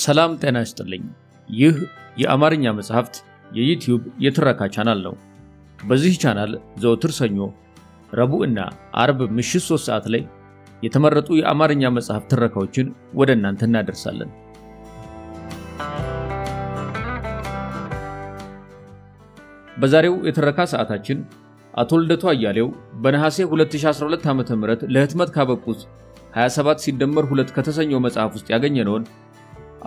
ሰላም ጤና ይስጥልኝ። ይህ የአማርኛ መጽሐፍት የዩቲዩብ የትረካ ቻናል ነው። በዚህ ቻናል ዘወትር ሰኞ፣ ረቡዕና አርብ ምሽት 3 ሰዓት ላይ የተመረጡ የአማርኛ መጽሐፍ ትረካዎችን ወደ እናንተ እናደርሳለን። በዛሬው የትረካ ሰዓታችን አቶ ልደቱ አያሌው በነሐሴ 2012 ዓ.ም ለህትመት ካበቁት 27 ሲደመር 2 ከተሰኘው መጽሐፍ ውስጥ ያገኘነውን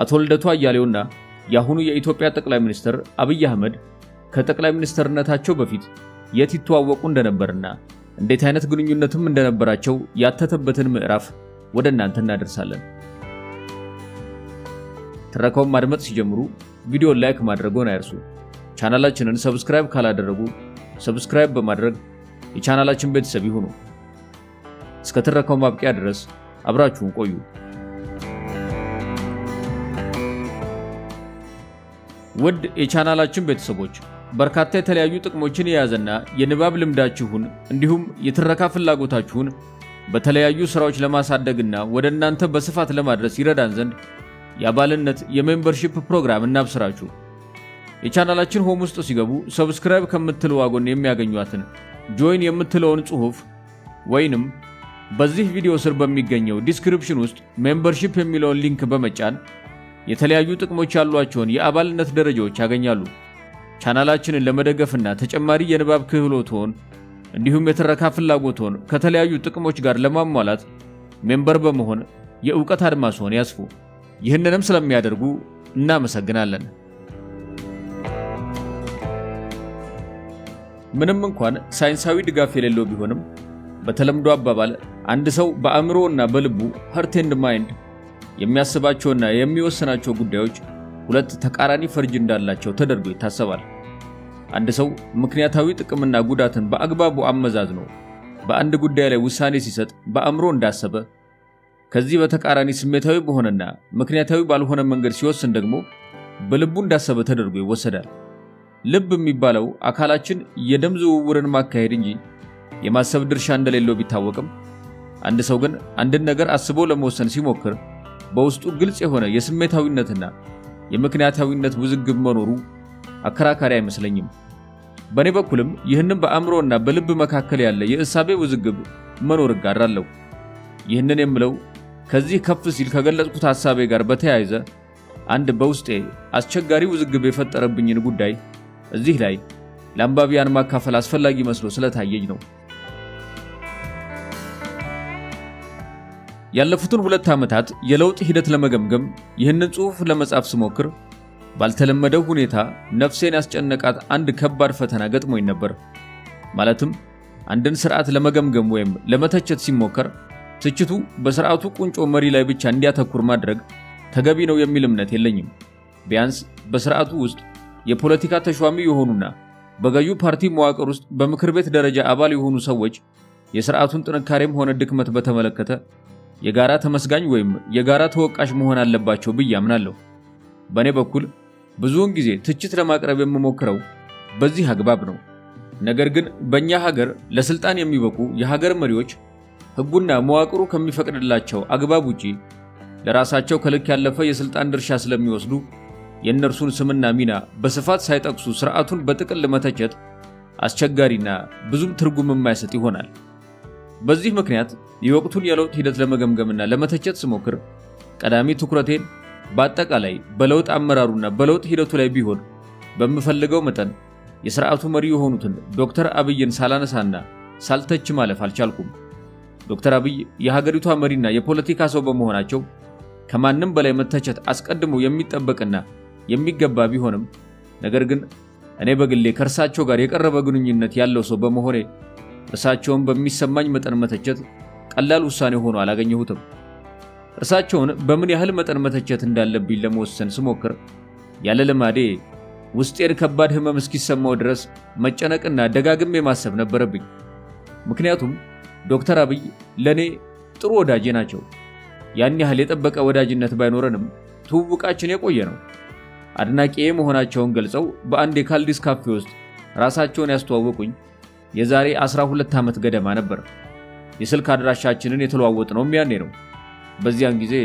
አቶ ልደቱ አያሌውና የአሁኑ የኢትዮጵያ ጠቅላይ ሚኒስትር አብይ አህመድ ከጠቅላይ ሚኒስትርነታቸው በፊት የት ይተዋወቁ እንደነበርና እንዴት አይነት ግንኙነትም እንደነበራቸው ያተተበትን ምዕራፍ ወደ እናንተ እናደርሳለን። ትረካውን ማድመጥ ሲጀምሩ ቪዲዮ ላይክ ማድረግዎን አይርሱ። ቻናላችንን ሰብስክራይብ ካላደረጉ ሰብስክራይብ በማድረግ የቻናላችን ቤተሰብ ይሁኑ። እስከ ትረካው ማብቂያ ድረስ አብራችሁን ቆዩ። ውድ የቻናላችን ቤተሰቦች በርካታ የተለያዩ ጥቅሞችን የያዘና የንባብ ልምዳችሁን እንዲሁም የትረካ ፍላጎታችሁን በተለያዩ ስራዎች ለማሳደግና ወደ እናንተ በስፋት ለማድረስ ይረዳን ዘንድ የአባልነት የሜምበርሺፕ ፕሮግራም እናብስራችሁ። የቻናላችን ሆም ውስጥ ሲገቡ ሰብስክራይብ ከምትለው ዋጎን የሚያገኙአትን ጆይን የምትለውን ጽሑፍ ወይንም በዚህ ቪዲዮ ስር በሚገኘው ዲስክሪፕሽን ውስጥ ሜምበርሺፕ የሚለውን ሊንክ በመጫን የተለያዩ ጥቅሞች ያሏቸውን የአባልነት ደረጃዎች ያገኛሉ። ቻናላችንን ለመደገፍና ተጨማሪ የንባብ ክህሎቶን እንዲሁም የትረካ ፍላጎቶን ከተለያዩ ጥቅሞች ጋር ለማሟላት ሜምበር በመሆን የዕውቀት አድማስዎን ያስፉ። ይህንንም ስለሚያደርጉ እናመሰግናለን። ምንም እንኳን ሳይንሳዊ ድጋፍ የሌለው ቢሆንም በተለምዶ አባባል አንድ ሰው በአእምሮና በልቡ heart and mind የሚያስባቸውና የሚወስናቸው ጉዳዮች ሁለት ተቃራኒ ፈርጅ እንዳላቸው ተደርጎ ይታሰባል። አንድ ሰው ምክንያታዊ ጥቅምና ጉዳትን በአግባቡ አመዛዝኖ በአንድ ጉዳይ ላይ ውሳኔ ሲሰጥ በአእምሮ እንዳሰበ፣ ከዚህ በተቃራኒ ስሜታዊ በሆነና ምክንያታዊ ባልሆነ መንገድ ሲወስን ደግሞ በልቡ እንዳሰበ ተደርጎ ይወሰዳል። ልብ የሚባለው አካላችን የደም ዝውውርን ማካሄድ እንጂ የማሰብ ድርሻ እንደሌለው ቢታወቅም አንድ ሰው ግን አንድን ነገር አስቦ ለመወሰን ሲሞክር በውስጡ ግልጽ የሆነ የስሜታዊነትና የምክንያታዊነት ውዝግብ መኖሩ አከራካሪ አይመስለኝም። በኔ በኩልም ይህንን በአእምሮና በልብ መካከል ያለ የእሳቤ ውዝግብ መኖር ጋራለው። ይህንን የምለው ከዚህ ከፍ ሲል ከገለጽኩት ሐሳቤ ጋር በተያያዘ አንድ በውስጤ አስቸጋሪ ውዝግብ የፈጠረብኝን ጉዳይ እዚህ ላይ ለአንባቢያን ማካፈል አስፈላጊ መስሎ ስለታየኝ ነው። ያለፉትን 2 ዓመታት የለውጥ ሂደት ለመገምገም ይህንን ጽሑፍ ለመጻፍ ስሞክር ባልተለመደው ሁኔታ ነፍሴን ያስጨነቃት አንድ ከባድ ፈተና ገጥሞኝ ነበር። ማለትም አንድን ስርዓት ለመገምገም ወይም ለመተቸት ሲሞከር ትችቱ በስርዓቱ ቁንጮ መሪ ላይ ብቻ እንዲያተኩር ማድረግ ተገቢ ነው የሚል እምነት የለኝም። ቢያንስ በስርዓቱ ውስጥ የፖለቲካ ተሿሚ የሆኑና በገዢው ፓርቲ መዋቅር ውስጥ በምክር ቤት ደረጃ አባል የሆኑ ሰዎች የስርዓቱን ጥንካሬም ሆነ ድክመት በተመለከተ የጋራ ተመስጋኝ ወይም የጋራ ተወቃሽ መሆን አለባቸው ብዬ አምናለሁ። በኔ በኩል ብዙውን ጊዜ ትችት ለማቅረብ የምሞክረው በዚህ አግባብ ነው። ነገር ግን በእኛ ሀገር ለስልጣን የሚበቁ የሀገር መሪዎች ህጉና መዋቅሩ ከሚፈቅድላቸው አግባብ ውጪ ለራሳቸው ከልክ ያለፈ የስልጣን ድርሻ ስለሚወስዱ የእነርሱን ስምና ሚና በስፋት ሳይጠቅሱ ስርዓቱን በጥቅል መተቸት አስቸጋሪና ብዙም ትርጉም የማይሰጥ ይሆናል። በዚህ ምክንያት የወቅቱን የለውጥ ሂደት ለመገምገምና ለመተቸት ስሞክር ቀዳሚ ትኩረቴን በአጠቃላይ በለውጥ አመራሩና በለውጥ ሂደቱ ላይ ቢሆን በመፈልገው መጠን የሥርዓቱ መሪ የሆኑትን ዶክተር አብይን ሳላነሳና ሳልተች ማለፍ አልቻልኩም። ዶክተር አብይ የሀገሪቷ መሪና የፖለቲካ ሰው በመሆናቸው ከማንም በላይ መተቸት አስቀድሞ የሚጠበቅና የሚገባ ቢሆንም ነገር ግን እኔ በግሌ ከርሳቸው ጋር የቀረበ ግንኙነት ያለው ሰው በመሆኔ እርሳቸውን በሚሰማኝ መጠን መተቸት ቀላል ውሳኔ ሆኖ አላገኘሁትም። እርሳቸውን በምን ያህል መጠን መተቸት እንዳለብኝ ለመወሰን ስሞክር ያለ ልማዴ ውስጤን ከባድ ህመም እስኪሰማው ድረስ መጨነቅና ደጋግሜ ማሰብ ነበረብኝ። ምክንያቱም ዶክተር አብይ ለኔ ጥሩ ወዳጄ ናቸው። ያን ያህል የጠበቀ ወዳጅነት ባይኖረንም ትውውቃችን የቆየ ነው። አድናቂዬ መሆናቸውን ገልጸው በአንድ የካልዲስ ካፌ ውስጥ ራሳቸውን ያስተዋወቁኝ የዛሬ 12 ዓመት ገደማ ነበር። የስልክ አድራሻችንን የተለዋወጥነው ያኔ ነው። በዚያን ጊዜ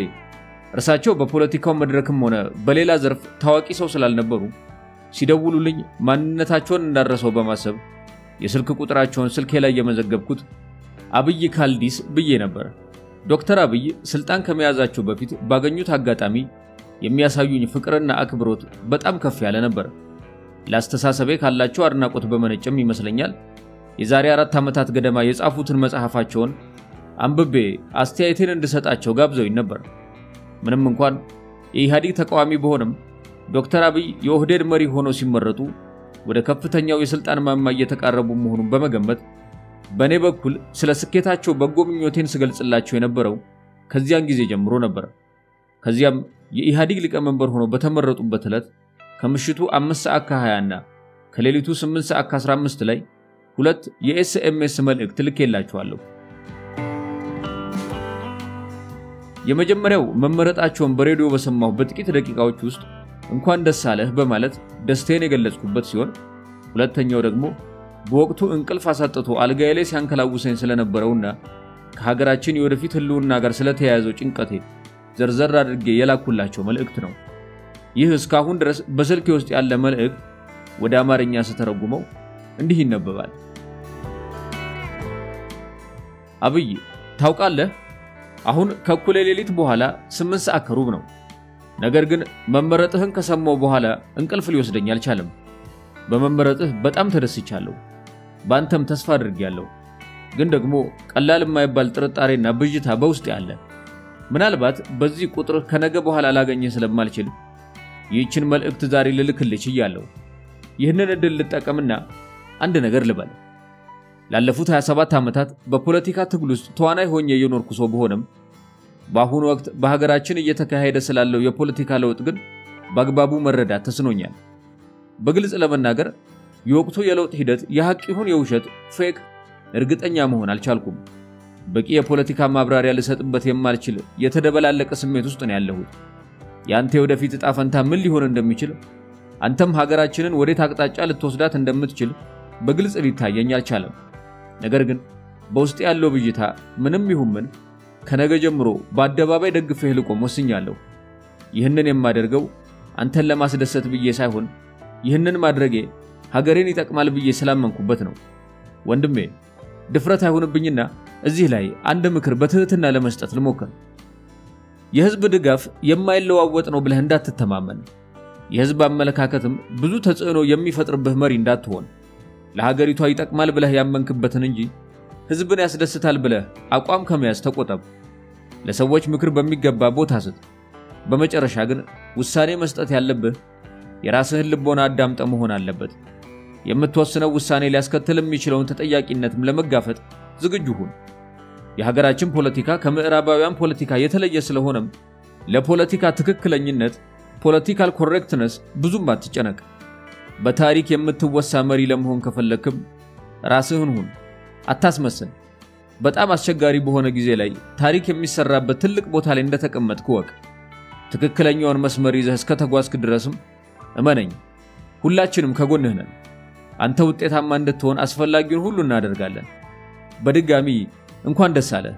እርሳቸው በፖለቲካው መድረክም ሆነ በሌላ ዘርፍ ታዋቂ ሰው ስላልነበሩ ሲደውሉልኝ ማንነታቸውን እንዳረሰው በማሰብ የስልክ ቁጥራቸውን ስልኬ ላይ የመዘገብኩት አብይ ካልዲስ ብዬ ነበር። ዶክተር አብይ ስልጣን ከመያዛቸው በፊት ባገኙት አጋጣሚ የሚያሳዩኝ ፍቅርና አክብሮት በጣም ከፍ ያለ ነበር። ላስተሳሰቤ ካላቸው አድናቆት በመነጨም ይመስለኛል የዛሬ 4 ዓመታት ገደማ የጻፉትን መጽሐፋቸውን አንብቤ አስተያየቴን እንድሰጣቸው ጋብዘውኝ ነበር። ምንም እንኳን የኢህአዴግ ተቃዋሚ በሆነም ዶክተር አብይ የኦህዴድ መሪ ሆነው ሲመረጡ ወደ ከፍተኛው የስልጣን ማማ እየተቃረቡ መሆኑን በመገመት በኔ በኩል ስለ ስኬታቸው በጎ ምኞቴን ስገልጽላቸው የነበረው ከዚያን ጊዜ ጀምሮ ነበር። ከዚያም የኢህአዴግ ሊቀመንበር ሆነው በተመረጡበት ዕለት ከምሽቱ 5:20 እና ከሌሊቱ 8:15 ላይ 2 የኤስኤምኤስ መልእክት ልኬላቸዋለሁ። የመጀመሪያው መመረጣቸውን በሬዲዮ በሰማሁ በጥቂት ደቂቃዎች ውስጥ እንኳን ደስ አለህ በማለት ደስታዬን የገለጽኩበት ሲሆን ሁለተኛው ደግሞ በወቅቱ እንቅልፍ አሳጥቶ አልጋዬ ላይ ሲያንከላውሰኝ ስለነበረውና ከሀገራችን የወደፊት ህልውና ጋር ስለተያያዘው ጭንቀቴ ዘርዘር አድርጌ የላኩላቸው መልእክት ነው። ይህ እስካሁን ድረስ በስልኬ ውስጥ ያለ መልእክት ወደ አማርኛ ስተረጉመው እንዲህ ይነበባል። አብይ ታውቃለህ፣ አሁን ከእኩለ ሌሊት በኋላ 8 ሰዓት ከሩብ ነው። ነገር ግን መመረጥህን ከሰማው በኋላ እንቅልፍ ሊወስደኝ አልቻለም። በመመረጥህ በጣም ተደስቻለሁ። ባንተም ተስፋ አድርጌያለሁ። ግን ደግሞ ቀላል የማይባል ጥርጣሬና ብዥታ በውስጤ አለ። ምናልባት በዚህ ቁጥር ከነገ በኋላ ላገኘህ ስለማልችል ይህችን መልእክት ዛሬ ልልክልህ እያለሁ ይህንን እድል ልጠቀምና አንድ ነገር ልበል። ላለፉት 27 ዓመታት በፖለቲካ ትግል ውስጥ ተዋናይ ሆኜ የኖርኩ ሰው በሆነም በአሁኑ ወቅት በሀገራችን እየተካሄደ ስላለው የፖለቲካ ለውጥ ግን በአግባቡ መረዳት ተስኖኛል። በግልጽ ለመናገር የወቅቱ የለውጥ ሂደት የሐቅ ይሁን የውሸት ፌክ እርግጠኛ መሆን አልቻልኩም። በቂ የፖለቲካ ማብራሪያ ልሰጥበት የማልችል የተደበላለቀ ስሜት ውስጥ ነው ያለሁት። ያንተ ወደፊት ዕጣ ፈንታ ምን ሊሆን እንደሚችል አንተም ሀገራችንን ወዴት አቅጣጫ ልትወስዳት እንደምትችል በግልጽ ሊታየኝ አልቻለም። ነገር ግን በውስጥ ያለው ብዥታ ምንም ይሁን ምን ከነገ ጀምሮ በአደባባይ ደግፈህ ልቆም ወስኛለሁ። ይህንን የማደርገው አንተን ለማስደሰት ብዬ ሳይሆን ይህንን ማድረጌ ሀገሬን ይጠቅማል ብዬ ስላመንኩበት ነው። ወንድሜ ድፍረት አይሆንብኝና እዚህ ላይ አንድ ምክር በትህትና ለመስጠት ልሞክር። የህዝብ ድጋፍ የማይለዋወጥ ነው ብለህ እንዳትተማመን። የህዝብ አመለካከትም ብዙ ተጽዕኖ የሚፈጥርብህ መሪ እንዳትሆን። ለሀገሪቷ ይጠቅማል ብለህ ያመንክበትን እንጂ ህዝብን ያስደስታል ብለህ አቋም ከመያዝ ተቆጠብ። ለሰዎች ምክር በሚገባ ቦታ ስጥ። በመጨረሻ ግን ውሳኔ መስጠት ያለብህ የራስህን ልቦና አዳምጠ መሆን አለበት። የምትወስነው ውሳኔ ሊያስከትል የሚችለውን ተጠያቂነትም ለመጋፈጥ ዝግጁ ሁን። የሀገራችን ፖለቲካ ከምዕራባውያን ፖለቲካ የተለየ ስለሆነም ለፖለቲካ ትክክለኝነት ፖለቲካል ኮሬክትነስ ብዙም አትጨነቅ። በታሪክ የምትወሳ መሪ ለመሆን ከፈለክም ራስህን ሁን፣ አታስመስል። በጣም አስቸጋሪ በሆነ ጊዜ ላይ ታሪክ የሚሰራበት ትልቅ ቦታ ላይ እንደተቀመጥክ ወቅ። ትክክለኛውን መስመር ይዘህ እስከ ተጓዝክ ድረስም እመነኝ ሁላችንም ከጎንህ ነን። አንተ ውጤታማ እንድትሆን አስፈላጊውን ሁሉ እናደርጋለን። በድጋሚ እንኳን ደስ አለህ።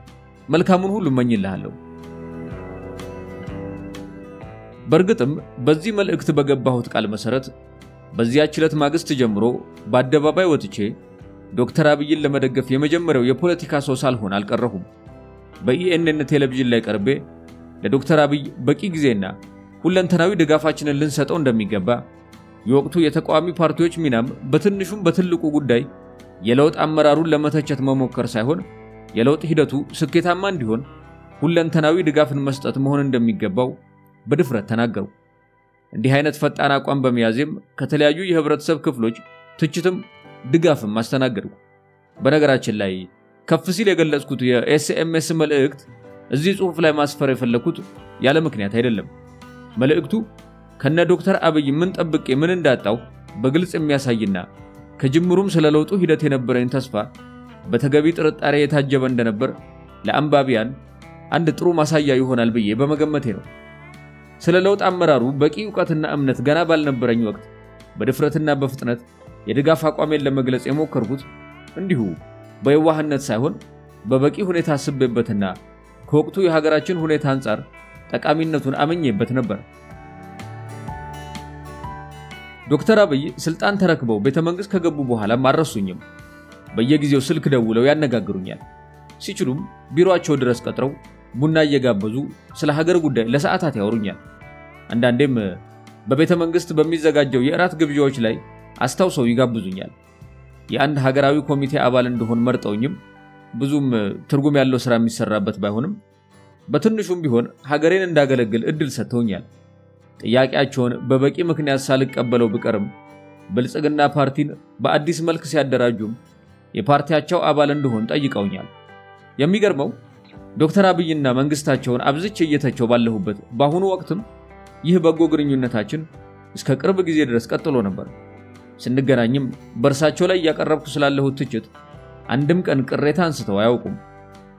መልካሙን ሁሉ እመኝልሃለሁ። በርግጥም በዚህ መልእክት በገባሁት ቃል መሰረት በዚያች ዕለት ማግስት ጀምሮ በአደባባይ ወጥቼ ዶክተር አብይን ለመደገፍ የመጀመሪያው የፖለቲካ ሰው ሳልሆን አልቀረሁም። በኢኤንኤን ቴሌቪዥን ላይ ቀርቤ ለዶክተር አብይ በቂ ጊዜና ሁለንተናዊ ድጋፋችንን ልንሰጠው እንደሚገባ የወቅቱ የተቃዋሚ ፓርቲዎች ሚናም በትንሹም በትልቁ ጉዳይ የለውጥ አመራሩን ለመተቸት መሞከር ሳይሆን የለውጥ ሂደቱ ስኬታማ እንዲሆን ሁለንተናዊ ድጋፍን መስጠት መሆን እንደሚገባው በድፍረት ተናገሩ። እንዲህ አይነት ፈጣን አቋም በመያዝም ከተለያዩ የህብረተሰብ ክፍሎች ትችትም ድጋፍም ማስተናገድኩ። በነገራችን ላይ ከፍ ሲል የገለጽኩት የኤስኤምኤስ መልእክት እዚህ ጽሑፍ ላይ ማስፈር የፈለኩት ያለ ምክንያት አይደለም። መልእክቱ ከነ ዶክተር አብይ ምን ጠብቄ ምን እንዳጣው በግልጽ የሚያሳይና ከጅምሩም ስለ ለውጡ ሂደት የነበረኝ ተስፋ በተገቢ ጥርጣሬ የታጀበ እንደነበር ለአንባቢያን አንድ ጥሩ ማሳያ ይሆናል ብዬ በመገመቴ ነው። ስለ ለውጥ አመራሩ በቂ ዕውቀትና እምነት ገና ባልነበረኝ ወቅት በድፍረትና በፍጥነት የድጋፍ አቋሜን ለመግለጽ የሞከርኩት እንዲሁ በየዋህነት ሳይሆን በበቂ ሁኔታ አስቤበትና ከወቅቱ የሀገራችን ሁኔታ አንፃር ጠቃሚነቱን አመኘበት ነበር። ዶክተር አብይ ስልጣን ተረክበው ቤተ መንግስት ከገቡ በኋላ ማረሱኝም በየጊዜው ስልክ ደውለው ያነጋግሩኛል። ሲችሉም ቢሮአቸው ድረስ ቀጥረው ቡና እየጋበዙ ስለ ሀገር ጉዳይ ለሰዓታት ያወሩኛል። አንዳንዴም በቤተ መንግስት በሚዘጋጀው የእራት ግብዣዎች ላይ አስተዋውሰው ይጋብዙኛል። የአንድ ሀገራዊ ኮሚቴ አባል እንደሆን መርጠውኝም ብዙም ትርጉም ያለው ስራ የሚሰራበት ባይሆንም በትንሹም ቢሆን ሀገሬን እንዳገለግል እድል ሰጥተውኛል። ጥያቄያቸውን በበቂ ምክንያት ሳልቀበለው ብቀርም ብልጽግና ፓርቲን በአዲስ መልክ ሲያደራጁም የፓርቲያቸው አባል እንደሆን ጠይቀውኛል። የሚገርመው ዶክተር አብይና መንግስታቸውን አብዝቼ እየተቸው ባለሁበት በአሁኑ ወቅትም ይህ በጎ ግንኙነታችን እስከ ቅርብ ጊዜ ድረስ ቀጥሎ ነበር። ስንገናኝም በእርሳቸው ላይ ያቀረብኩ ስላለሁት ትችት አንድም ቀን ቅሬታ አንስተው አያውቁም።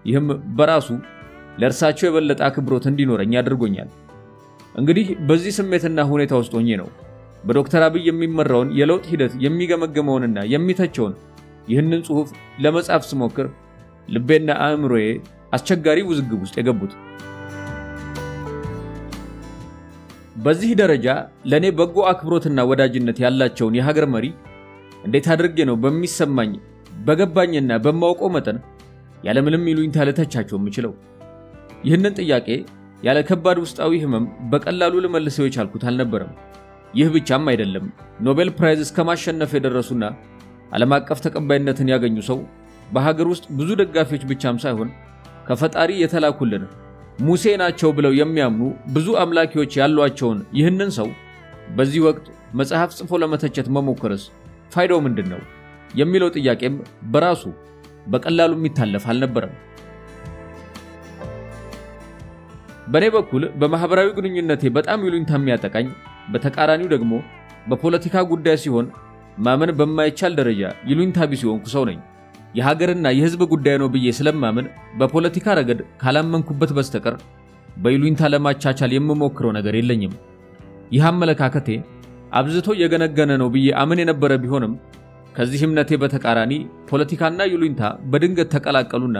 ይህም በራሱ ለእርሳቸው የበለጠ አክብሮት እንዲኖረኝ አድርጎኛል። እንግዲህ በዚህ ስሜትና ሁኔታ ውስጥ ሆኜ ነው በዶክተር አብይ የሚመራውን የለውጥ ሂደት የሚገመግመውንና የሚተቸውን ይህንን ጽሑፍ ለመጻፍ ስሞክር ልቤና አእምሮዬ አስቸጋሪ ውዝግብ ውስጥ የገቡት። በዚህ ደረጃ ለኔ በጎ አክብሮትና ወዳጅነት ያላቸውን የሀገር መሪ እንዴት አድርጌ ነው በሚሰማኝ በገባኝና በማውቀው መጠን ያለምንም ይሉኝታ ልተቻቸው የምችለው? ይህንን ጥያቄ ያለ ከባድ ውስጣዊ ህመም በቀላሉ ልመልሰው የቻልኩት አልነበረም። ይህ ብቻም አይደለም፣ ኖቤል ፕራይዝ እስከማሸነፍ የደረሱና ዓለም አቀፍ ተቀባይነትን ያገኙ ሰው በሀገር ውስጥ ብዙ ደጋፊዎች ብቻም ሳይሆን ከፈጣሪ የተላኩልን ሙሴ ናቸው ብለው የሚያምኑ ብዙ አምላኪዎች ያሏቸውን ይህንን ሰው በዚህ ወቅት መጽሐፍ ጽፎ ለመተቸት መሞከርስ ፋይዳው ምንድነው የሚለው ጥያቄም በራሱ በቀላሉ የሚታለፍ አልነበረም። በኔ በኩል በማህበራዊ ግንኙነቴ በጣም ይሉኝታ የሚያጠቃኝ በተቃራኒው ደግሞ በፖለቲካ ጉዳይ ሲሆን ማመን በማይቻል ደረጃ ይሉኝታ ቢስ ሆንኩ ሰው ነኝ። የሀገርና የህዝብ ጉዳይ ነው ብዬ ስለማመን በፖለቲካ ረገድ ካላመንኩበት በስተቀር በይሉኝታ ለማቻቻል የምሞክረው ነገር የለኝም። ይህ አመለካከቴ አብዝቶ የገነገነ ነው ብዬ አመን የነበረ ቢሆንም ከዚህ እምነቴ በተቃራኒ ፖለቲካና ይሉኝታ በድንገት ተቀላቀሉና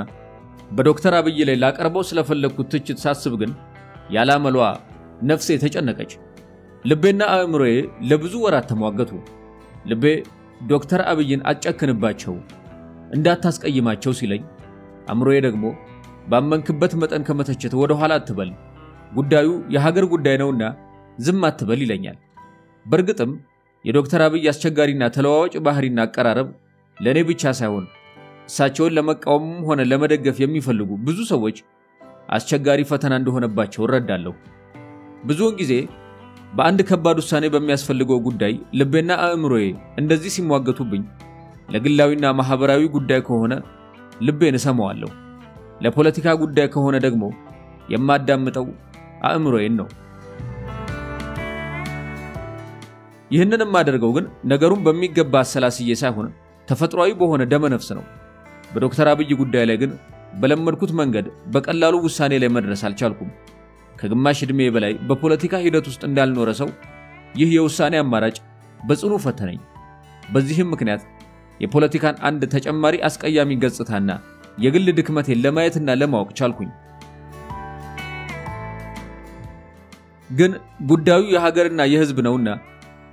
በዶክተር አብይ ላይ ላቀርበው ስለፈለኩት ትችት ሳስብ ግን ያላመሏ ነፍሴ ተጨነቀች። ልቤና አእምሮዬ ለብዙ ወራት ተሟገቱ። ልቤ ዶክተር አብይን አጨክንባቸው እንዳታስቀይማቸው ሲለኝ፣ አእምሮዬ ደግሞ ባመንክበት መጠን ከመተቸት ወደ ኋላ አትበል፣ ጉዳዩ የሀገር ጉዳይ ነውና ዝም አትበል ይለኛል። በርግጥም የዶክተር አብይ አስቸጋሪና ተለዋዋጭ ባህሪና አቀራረብ ለኔ ብቻ ሳይሆን እሳቸውን ለመቃወምም ሆነ ለመደገፍ የሚፈልጉ ብዙ ሰዎች አስቸጋሪ ፈተና እንደሆነባቸው እረዳለሁ። ብዙውን ጊዜ በአንድ ከባድ ውሳኔ በሚያስፈልገው ጉዳይ ልቤና አእምሮዬ እንደዚህ ሲሟገቱብኝ ለግላዊና ማህበራዊ ጉዳይ ከሆነ ልቤን እሰማዋለሁ፣ ለፖለቲካ ጉዳይ ከሆነ ደግሞ የማዳምጠው አእምሮዬን ነው። ይህንንም ማደርገው ግን ነገሩን በሚገባ አሰላስዬ ሳይሆን ተፈጥሯዊ በሆነ ደመነፍስ ነው። በዶክተር አብይ ጉዳይ ላይ ግን በለመድኩት መንገድ በቀላሉ ውሳኔ ላይ መድረስ አልቻልኩም። ከግማሽ ዕድሜ በላይ በፖለቲካ ሂደት ውስጥ እንዳልኖረ ሰው ይህ የውሳኔ አማራጭ በጽኑ ፈተነኝ። በዚህም ምክንያት የፖለቲካን አንድ ተጨማሪ አስቀያሚ ገጽታና የግል ድክመቴን ለማየትና ለማወቅ ቻልኩኝ። ግን ጉዳዩ የሀገርና የህዝብ ነውና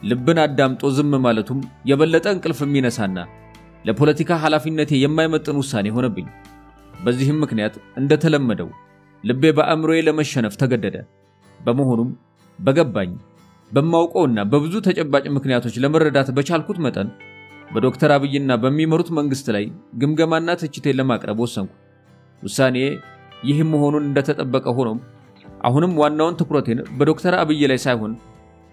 ልብን አዳምጦ ዝም ማለቱም የበለጠ እንቅልፍ የሚነሳና ለፖለቲካ ኃላፊነቴ የማይመጥን ውሳኔ ሆነብኝ። በዚህም ምክንያት እንደተለመደው ልቤ በአእምሮዬ ለመሸነፍ ተገደደ። በመሆኑም በገባኝ በማውቀውና በብዙ ተጨባጭ ምክንያቶች ለመረዳት በቻልኩት መጠን በዶክተር አብይና በሚመሩት መንግስት ላይ ግምገማና ትችቴን ለማቅረብ ወሰንኩ። ውሳኔ ይህ መሆኑን እንደተጠበቀ ሆኖም አሁንም ዋናውን ትኩረቴን በዶክተር አብይ ላይ ሳይሆን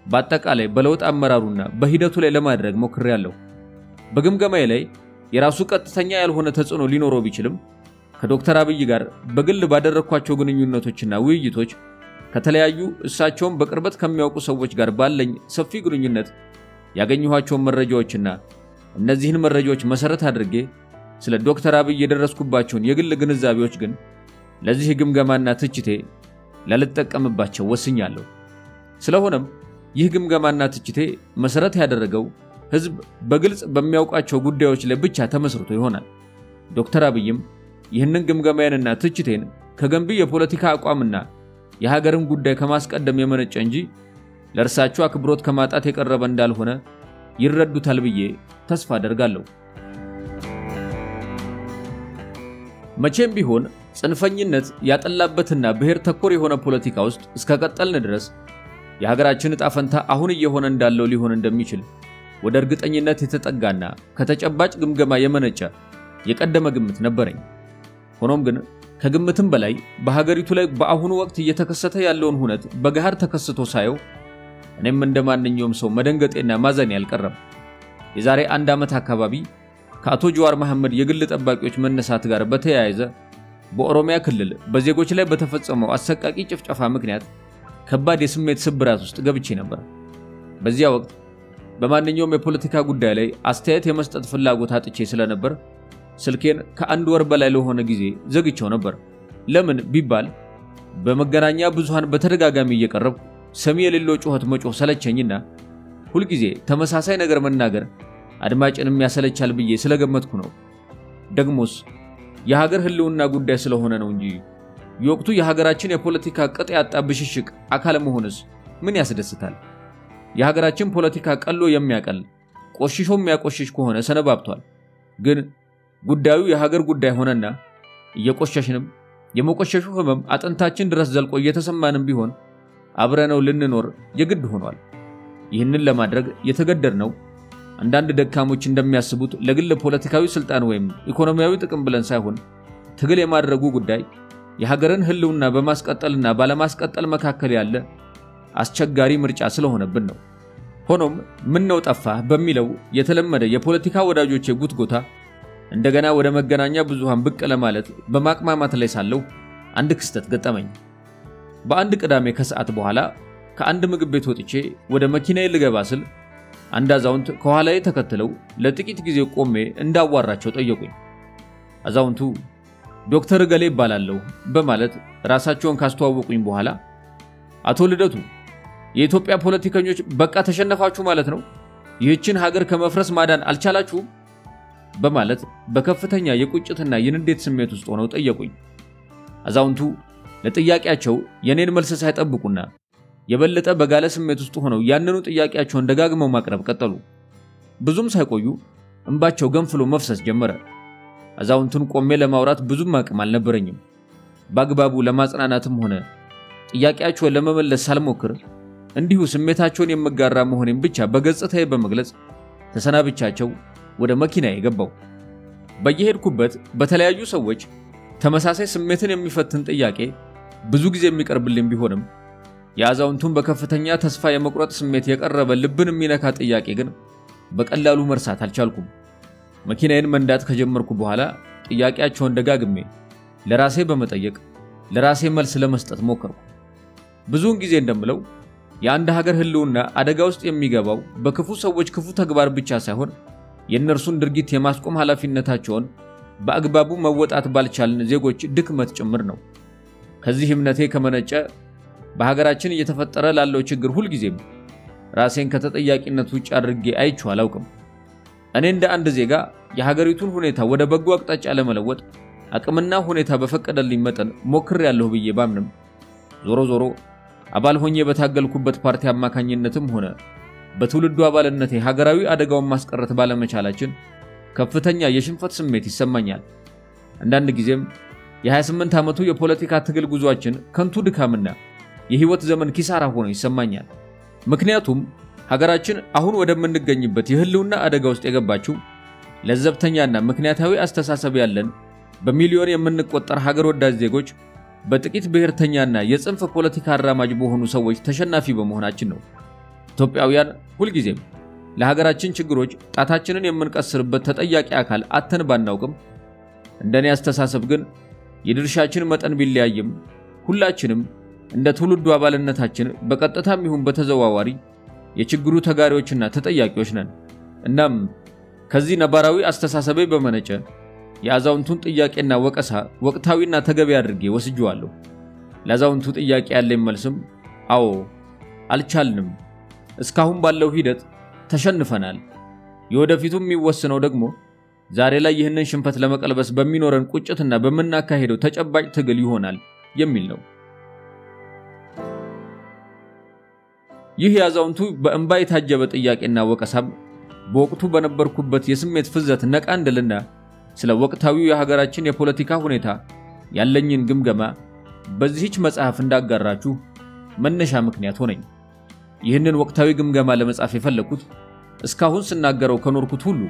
በአጠቃላይ በለውጥ አመራሩና በሂደቱ ላይ ለማድረግ ሞክሬያለሁ። በግምገማዬ ላይ የራሱ ቀጥተኛ ያልሆነ ተጽዕኖ ሊኖረው ቢችልም ከዶክተር አብይ ጋር በግል ባደረኳቸው ግንኙነቶችና ውይይቶች ከተለያዩ እሳቸውን በቅርበት ከሚያውቁ ሰዎች ጋር ባለኝ ሰፊ ግንኙነት ያገኘኋቸው መረጃዎችና እነዚህን መረጃዎች መሰረት አድርጌ ስለ ዶክተር አብይ የደረስኩባቸውን የግል ግንዛቤዎች ግን ለዚህ ግምገማና ትችቴ ላልተጠቀምባቸው ወስኛለሁ። ስለሆነም ይህ ግምገማና ትችቴ መሰረት ያደረገው ህዝብ በግልጽ በሚያውቃቸው ጉዳዮች ላይ ብቻ ተመስርቶ ይሆናል። ዶክተር አብይም ይህንን ግምገማዬንና ትችቴን ከገንቢ የፖለቲካ አቋምና የሀገርን ጉዳይ ከማስቀደም የመነጨ እንጂ ለእርሳቸው አክብሮት ከማጣት የቀረበ እንዳልሆነ ይረዱታል ብዬ ተስፋ አደርጋለሁ። መቼም ቢሆን ጽንፈኝነት ያጠላበትና ብሔር ተኮር የሆነ ፖለቲካ ውስጥ እስከቀጠልን ድረስ የሀገራችን ዕጣ ፈንታ አሁን እየሆነ እንዳለው ሊሆን እንደሚችል ወደ እርግጠኝነት የተጠጋና ከተጨባጭ ግምገማ የመነጨ የቀደመ ግምት ነበረኝ። ሆኖም ግን ከግምትም በላይ በሀገሪቱ ላይ በአሁኑ ወቅት እየተከሰተ ያለውን ሁነት በገሃድ ተከስቶ ሳየው እኔም እንደማንኛውም ሰው መደንገጤና ማዘን ያልቀረም። የዛሬ 1 ዓመት አካባቢ ከአቶ ጀዋር መሐመድ የግል ጠባቂዎች መነሳት ጋር በተያያዘ በኦሮሚያ ክልል በዜጎች ላይ በተፈጸመው አሰቃቂ ጭፍጨፋ ምክንያት ከባድ የስሜት ስብራት ውስጥ ገብቼ ነበር። በዚያ ወቅት በማንኛውም የፖለቲካ ጉዳይ ላይ አስተያየት የመስጠት ፍላጎት አጥቼ ስለነበር ስልኬን ከ1 ወር በላይ ለሆነ ጊዜ ዘግቼው ነበር። ለምን ቢባል በመገናኛ ብዙሃን በተደጋጋሚ እየቀረብኩ ሰሚ የሌለው ጩኸት መጮህ ሰለቸኝና ሁሉ ጊዜ ተመሳሳይ ነገር መናገር አድማጭንም ያሰለቻል ብዬ ስለገመትኩ ነው። ደግሞስ የሀገር ህልውና ጉዳይ ስለሆነ ነው እንጂ የወቅቱ የሀገራችን የፖለቲካ ቅጥ ያጣ ብሽሽቅ አካል መሆንስ ምን ያስደስታል? የሀገራችን ፖለቲካ ቀሎ የሚያቀል ቆሽሾ የሚያቆሽሽ ከሆነ ሰነባብቷል። ግን ጉዳዩ የሀገር ጉዳይ ሆነና እየቆሸሽንም የመቆሸሹ ህመም አጥንታችን ድረስ ዘልቆ እየተሰማንም ቢሆን አብረነው ልንኖር የግድ ሆኗል። ይህንን ለማድረግ የተገደድነው አንዳንድ ደካሞች እንደሚያስቡት ለግል ፖለቲካዊ ስልጣን ወይም ኢኮኖሚያዊ ጥቅም ብለን ሳይሆን ትግል የማድረጉ ጉዳይ የሀገርን ህልውና በማስቀጠልና ባለማስቀጠል መካከል ያለ አስቸጋሪ ምርጫ ስለሆነብን ነው። ሆኖም ምን ነው ጠፋ በሚለው የተለመደ የፖለቲካ ወዳጆች የጉትጎታ እንደገና ወደ መገናኛ ብዙሃን ብቅ ለማለት በማቅማማት ላይ ሳለው አንድ ክስተት ገጠመኝ። በአንድ ቅዳሜ ከሰዓት በኋላ ከአንድ ምግብ ቤት ወጥቼ ወደ መኪናዬ ልገባ ስል አንድ አዛውንት ከኋላዬ ተከትለው ለጥቂት ጊዜ ቆሜ እንዳዋራቸው ጠየቁኝ። አዛውንቱ ዶክተር ገሌ ይባላልው በማለት ራሳቸውን ካስተዋወቁኝ በኋላ አቶ ልደቱ የኢትዮጵያ ፖለቲከኞች በቃ ተሸነፋችሁ ማለት ነው? ይህችን ሀገር ከመፍረስ ማዳን አልቻላችሁም? በማለት በከፍተኛ የቁጭትና የንዴት ስሜት ውስጥ ሆነው ጠየቁኝ። አዛውንቱ ለጥያቄያቸው የኔን መልስ ሳይጠብቁና የበለጠ በጋለ ስሜት ውስጥ ሆነው ያንኑ ጥያቄያቸውን ደጋግመው ማቅረብ ቀጠሉ። ብዙም ሳይቆዩ እንባቸው ገንፍሎ መፍሰስ ጀመረ። አዛውንቱን ቆሜ ለማውራት ብዙም አቅም አልነበረኝም። በአግባቡ ለማጽናናትም ሆነ ጥያቄያቸውን ለመመለስ ሳልሞክር እንዲሁ ስሜታቸውን የመጋራ መሆኔን ብቻ በገጽታዬ በመግለጽ ተሰናብቻቸው ወደ መኪናዬ ገባው። በየሄድኩበት በተለያዩ ሰዎች ተመሳሳይ ስሜትን የሚፈትን ጥያቄ ብዙ ጊዜ የሚቀርብልኝ ቢሆንም የአዛውንቱን በከፍተኛ ተስፋ የመቁረጥ ስሜት የቀረበ ልብን የሚነካ ጥያቄ ግን በቀላሉ መርሳት አልቻልኩም። መኪናዬን መንዳት ከጀመርኩ በኋላ ጥያቄያቸውን ደጋግሜ ለራሴ በመጠየቅ ለራሴ መልስ ለመስጠት ሞከርኩ። ብዙውን ጊዜ እንደምለው የአንድ ሀገር ህልውና አደጋ ውስጥ የሚገባው በክፉ ሰዎች ክፉ ተግባር ብቻ ሳይሆን የእነርሱን ድርጊት የማስቆም ኃላፊነታቸውን በአግባቡ መወጣት ባልቻልን ዜጎች ድክመት ጭምር ነው። ከዚህ እምነቴ ከመነጨ በሀገራችን እየተፈጠረ ላለው ችግር ሁሉ ጊዜም ራሴን ከተጠያቂነት ውጭ አድርጌ አይቼው አላውቅም። እኔ እንደ አንድ ዜጋ የሀገሪቱን ሁኔታ ወደ በጎ አቅጣጫ ለመለወጥ አቅምና ሁኔታ በፈቀደልኝ መጠን ሞክሬያለሁ ብዬ ባምንም ዞሮ አባል ሆኜ በታገልኩበት ፓርቲ አማካኝነትም ሆነ በትውልዱ አባልነቴ ሀገራዊ አደጋውን ማስቀረት ባለመቻላችን ከፍተኛ የሽንፈት ስሜት ይሰማኛል። አንዳንድ ጊዜም የ28 ዓመቱ የፖለቲካ ትግል ጉዟችን ከንቱ ድካምና የህይወት ዘመን ኪሳራ ሆኖ ይሰማኛል። ምክንያቱም ሀገራችን አሁን ወደምንገኝበት የህልውና አደጋ ውስጥ የገባችው ለዘብተኛና ምክንያታዊ አስተሳሰብ ያለን በሚሊዮን የምንቆጠር ሀገር ወዳድ ዜጎች በጥቂት ብሔርተኛና የጽንፍ ፖለቲካ አራማጅ በሆኑ ሰዎች ተሸናፊ በመሆናችን ነው። ኢትዮጵያውያን ሁሉ ጊዜም ለሀገራችን ችግሮች ጣታችንን የምንቀስርበት ተጠያቂ አካል አተን ባናውቅም እንደኔ አስተሳሰብ ግን የድርሻችን መጠን ቢለያይም ሁላችንም እንደ ትውልዱ አባልነታችን በቀጥታም ይሁን በተዘዋዋሪ የችግሩ ተጋሪዎችና ተጠያቂዎች ነን። እናም ከዚህ ነባራዊ አስተሳሰቤ በመነጨ የአዛውንቱን ጥያቄና ወቀሳ ወቅታዊና ተገቢ አድርጌ ወስጄዋለሁ። ለአዛውንቱ ጥያቄ ያለኝ መልስም አዎ አልቻልንም፣ እስካሁን ባለው ሂደት ተሸንፈናል፣ የወደፊቱ የሚወስነው ደግሞ ዛሬ ላይ ይህንን ሽንፈት ለመቀልበስ በሚኖረን ቁጭትና በመናካሄደው ተጨባጭ ትግል ይሆናል የሚል ነው። ይህ ያዛውንቱ በእንባ የታጀበ ጥያቄና ወቀሳም በወቅቱ በነበርኩበት የስሜት ፍዘት ነቃ እንድልና ስለ ወቅታዊው የሀገራችን የፖለቲካ ሁኔታ ያለኝን ግምገማ በዚህች መጽሐፍ እንዳጋራችሁ መነሻ ምክንያት ሆነኝ። ይህንን ወቅታዊ ግምገማ ለመጻፍ የፈለኩት እስካሁን ስናገረው ከኖርኩት ሁሉ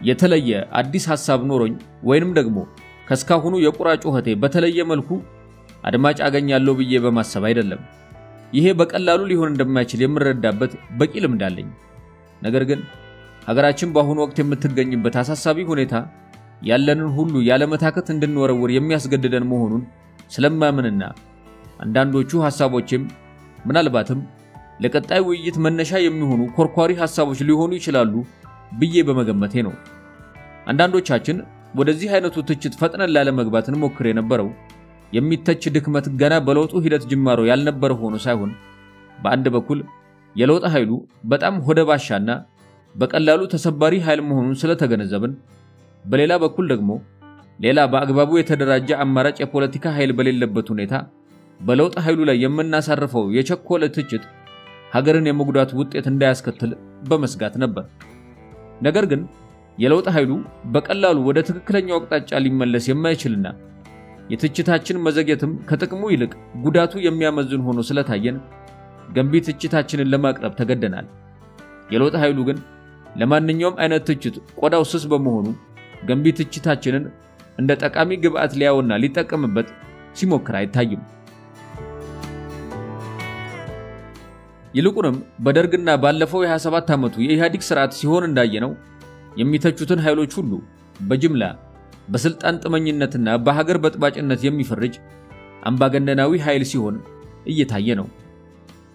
የተለየ አዲስ ሐሳብ ኖሮኝ ወይንም ደግሞ ከስካሁኑ የቁራጭ ሆቴ በተለየ መልኩ አድማጭ አገኛለሁ ብዬ በማሰብ አይደለም። ይሄ በቀላሉ ሊሆን እንደማይችል የምረዳበት በቂ ልምድ አለኝ። ነገር ግን ሀገራችን በአሁኑ ወቅት የምትገኝበት አሳሳቢ ሁኔታ ያለንን ሁሉ ያለመታከት እንድንወረውር የሚያስገድደን መሆኑን ስለማምንና አንዳንዶቹ ሐሳቦችም ምናልባትም ለቀጣይ ውይይት መነሻ የሚሆኑ ኮርኳሪ ሐሳቦች ሊሆኑ ይችላሉ ብዬ በመገመቴ ነው። አንዳንዶቻችን ወደዚህ አይነቱ ትችት ፈጥነን ላለመግባት እንሞክር የነበረው የሚተች ድክመት ገና በለውጡ ሂደት ጅማሮ ያልነበረ ሆኖ ሳይሆን በአንድ በኩል የለውጥ ኃይሉ በጣም ሆደባሻና በቀላሉ ተሰባሪ ኃይል መሆኑን ስለተገነዘብን፣ በሌላ በኩል ደግሞ ሌላ በአግባቡ የተደራጀ አማራጭ የፖለቲካ ኃይል በሌለበት ሁኔታ በለውጥ ኃይሉ ላይ የምናሳርፈው የቸኮለ ትችት ሀገርን የመጉዳት ውጤት እንዳያስከትል በመስጋት ነበር። ነገር ግን የለውጥ ኃይሉ በቀላሉ ወደ ትክክለኛው አቅጣጫ ሊመለስ የማይችልና የትችታችን መዘግየትም ከጥቅሙ ይልቅ ጉዳቱ የሚያመዝን ሆኖ ስለታየን ገንቢ ትችታችንን ለማቅረብ ተገደናል። የለውጥ ኃይሉ ግን ለማንኛውም አይነት ትችት ቆዳው ስስ በመሆኑ ገንቢ ትችታችንን እንደ ጠቃሚ ግብአት ሊያውና ሊጠቀምበት ሲሞክር አይታይም። ይልቁንም በደርግና ባለፈው የ27 ዓመቱ የኢህአዲግ ስርዓት ሲሆን እንዳየነው የሚተቹትን ኃይሎች ሁሉ በጅምላ በስልጣን ጥመኝነትና በሀገር በጥባጭነት የሚፈርጅ አምባገነናዊ ኃይል ሲሆን እየታየ ነው።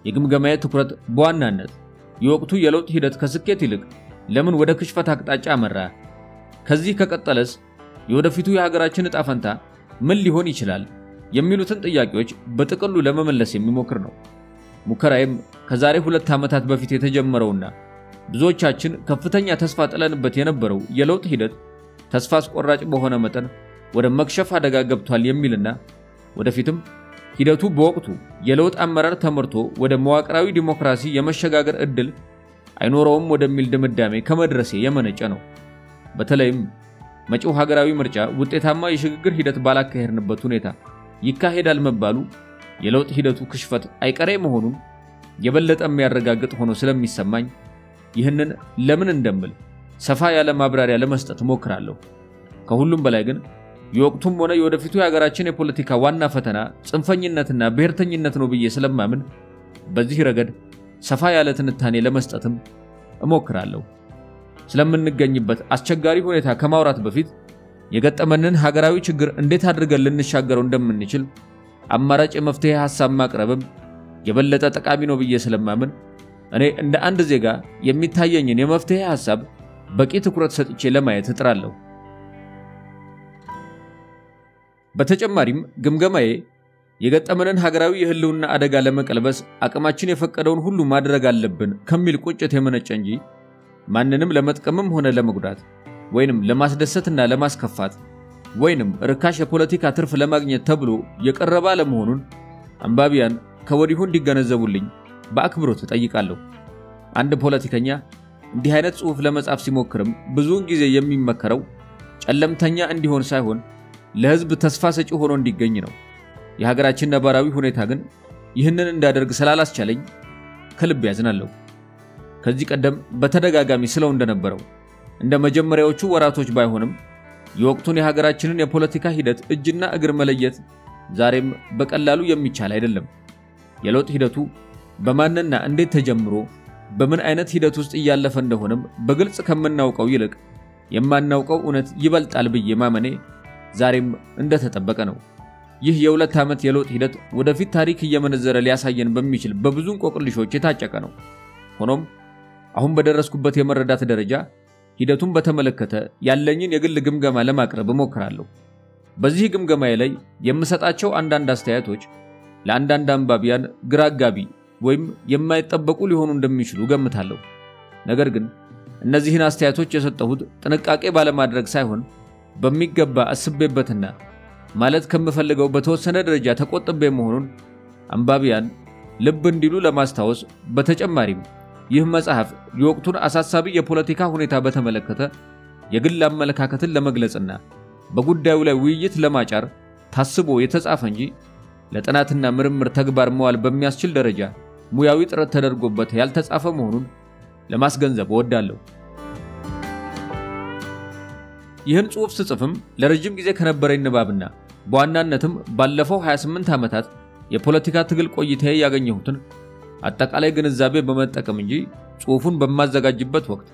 የግምገማዬ ትኩረት በዋናነት የወቅቱ የለውጥ ሂደት ከስኬት ይልቅ ለምን ወደ ክሽፈት አቅጣጫ አመራ፣ ከዚህ ከቀጠለስ የወደፊቱ የሀገራችን ዕጣ ፈንታ ምን ሊሆን ይችላል የሚሉትን ጥያቄዎች በጥቅሉ ለመመለስ የሚሞክር ነው። ሙከራዬም ከዛሬ 2 ዓመታት በፊት የተጀመረውና ብዙዎቻችን ከፍተኛ ተስፋ ጥለንበት የነበረው የለውጥ ሂደት ተስፋ አስቆራጭ በሆነ መጠን ወደ መክሸፍ አደጋ ገብቷል የሚልና ወደፊትም ሂደቱ በወቅቱ የለውጥ አመራር ተመርቶ ወደ መዋቅራዊ ዲሞክራሲ የመሸጋገር ዕድል አይኖረውም ወደሚል ድምዳሜ ከመድረሴ የመነጨ ነው። በተለይም መጪው ሀገራዊ ምርጫ ውጤታማ የሽግግር ሂደት ባላካሄድንበት ሁኔታ ይካሄዳል መባሉ የለውጥ ሂደቱ ክሽፈት አይቀሬ መሆኑን የበለጠ የሚያረጋግጥ ሆኖ ስለሚሰማኝ ይህንን ለምን እንደምል ሰፋ ያለ ማብራሪያ ለመስጠት ሞክራለሁ። ከሁሉም በላይ ግን የወቅቱም ሆነ የወደፊቱ የሀገራችን የፖለቲካ ዋና ፈተና ጽንፈኝነትና ብሔርተኝነት ነው ብዬ ስለማምን በዚህ ረገድ ሰፋ ያለ ትንታኔ ለመስጠትም እሞክራለሁ። ስለምንገኝበት አስቸጋሪ ሁኔታ ከማውራት በፊት የገጠመንን ሀገራዊ ችግር እንዴት አድርገን ልንሻገረው እንደምንችል አማራጭ የመፍትሄ ሐሳብ ማቅረብም የበለጠ ጠቃሚ ነው ብዬ ስለማምን እኔ እንደ አንድ ዜጋ የሚታየኝን የመፍትሄ ሐሳብ በቂ ትኩረት ሰጥቼ ለማየት እጥራለሁ። በተጨማሪም ግምገማዬ የገጠመንን ሀገራዊ የህልውና አደጋ ለመቀልበስ አቅማችን የፈቀደውን ሁሉ ማድረግ አለብን ከሚል ቁጭት የመነጨ እንጂ ማንንም ለመጥቀምም ሆነ ለመጉዳት ወይንም ለማስደሰትና ለማስከፋት ወይንም ርካሽ የፖለቲካ ትርፍ ለማግኘት ተብሎ የቀረበ ለመሆኑን አንባቢያን ከወዲሁ እንዲገነዘቡልኝ በአክብሮት ተጠይቃለሁ። አንድ ፖለቲከኛ እንዲህ አይነት ጽሑፍ ለመጻፍ ሲሞክርም ብዙውን ጊዜ የሚመከረው ጨለምተኛ እንዲሆን ሳይሆን ለህዝብ ተስፋ ሰጪ ሆኖ እንዲገኝ ነው። የሀገራችን ነባራዊ ሁኔታ ግን ይህንን እንዳደርግ ስላላስቻለኝ ከልብ ያዝናለሁ። ከዚህ ቀደም በተደጋጋሚ ስለው እንደነበረው እንደ መጀመሪያዎቹ ወራቶች ባይሆንም የወቅቱን የሀገራችንን የፖለቲካ ሂደት እጅና እግር መለየት ዛሬም በቀላሉ የሚቻል አይደለም። የለውጥ ሂደቱ በማንና እንዴት ተጀምሮ በምን አይነት ሂደት ውስጥ እያለፈ እንደሆነም በግልጽ ከምናውቀው ይልቅ የማናውቀው እውነት ይበልጣል ብዬ ማመኔ ዛሬም እንደተጠበቀ ነው። ይህ የ2 ዓመት የለውጥ ሂደት ወደፊት ታሪክ እየመነዘረ ሊያሳየን በሚችል በብዙ እንቆቅልሾች የታጨቀ ነው። ሆኖም አሁን በደረስኩበት የመረዳት ደረጃ ሂደቱን በተመለከተ ያለኝን የግል ግምገማ ለማቅረብ እሞክራለሁ። በዚህ ግምገማዬ ላይ የምሰጣቸው አንዳንድ አስተያየቶች ለአንዳንድ አንባቢያን ግራጋቢ ወይም የማይጠበቁ ሊሆኑ እንደሚችሉ ገምታለሁ። ነገር ግን እነዚህን አስተያየቶች የሰጠሁት ጥንቃቄ ባለማድረግ ሳይሆን በሚገባ አስቤበትና ማለት ከምፈልገው በተወሰነ ደረጃ ተቆጥቤ መሆኑን አንባቢያን ልብ እንዲሉ ለማስታወስ በተጨማሪም ይህ መጽሐፍ የወቅቱን አሳሳቢ የፖለቲካ ሁኔታ በተመለከተ የግል አመለካከትን ለመግለጽና በጉዳዩ ላይ ውይይት ለማጫር ታስቦ የተጻፈ እንጂ ለጥናትና ምርምር ተግባር መዋል በሚያስችል ደረጃ ሙያዊ ጥረት ተደርጎበት ያልተጻፈ መሆኑን ለማስገንዘብ እወዳለሁ። ይህን ጽሑፍ ስጽፍም ለረጅም ጊዜ ከነበረኝ ንባብና በዋናነትም ባለፈው 28 ዓመታት የፖለቲካ ትግል ቆይታዬ ያገኘሁትን አጠቃላይ ግንዛቤ በመጠቀም እንጂ ጽሑፉን በማዘጋጅበት ወቅት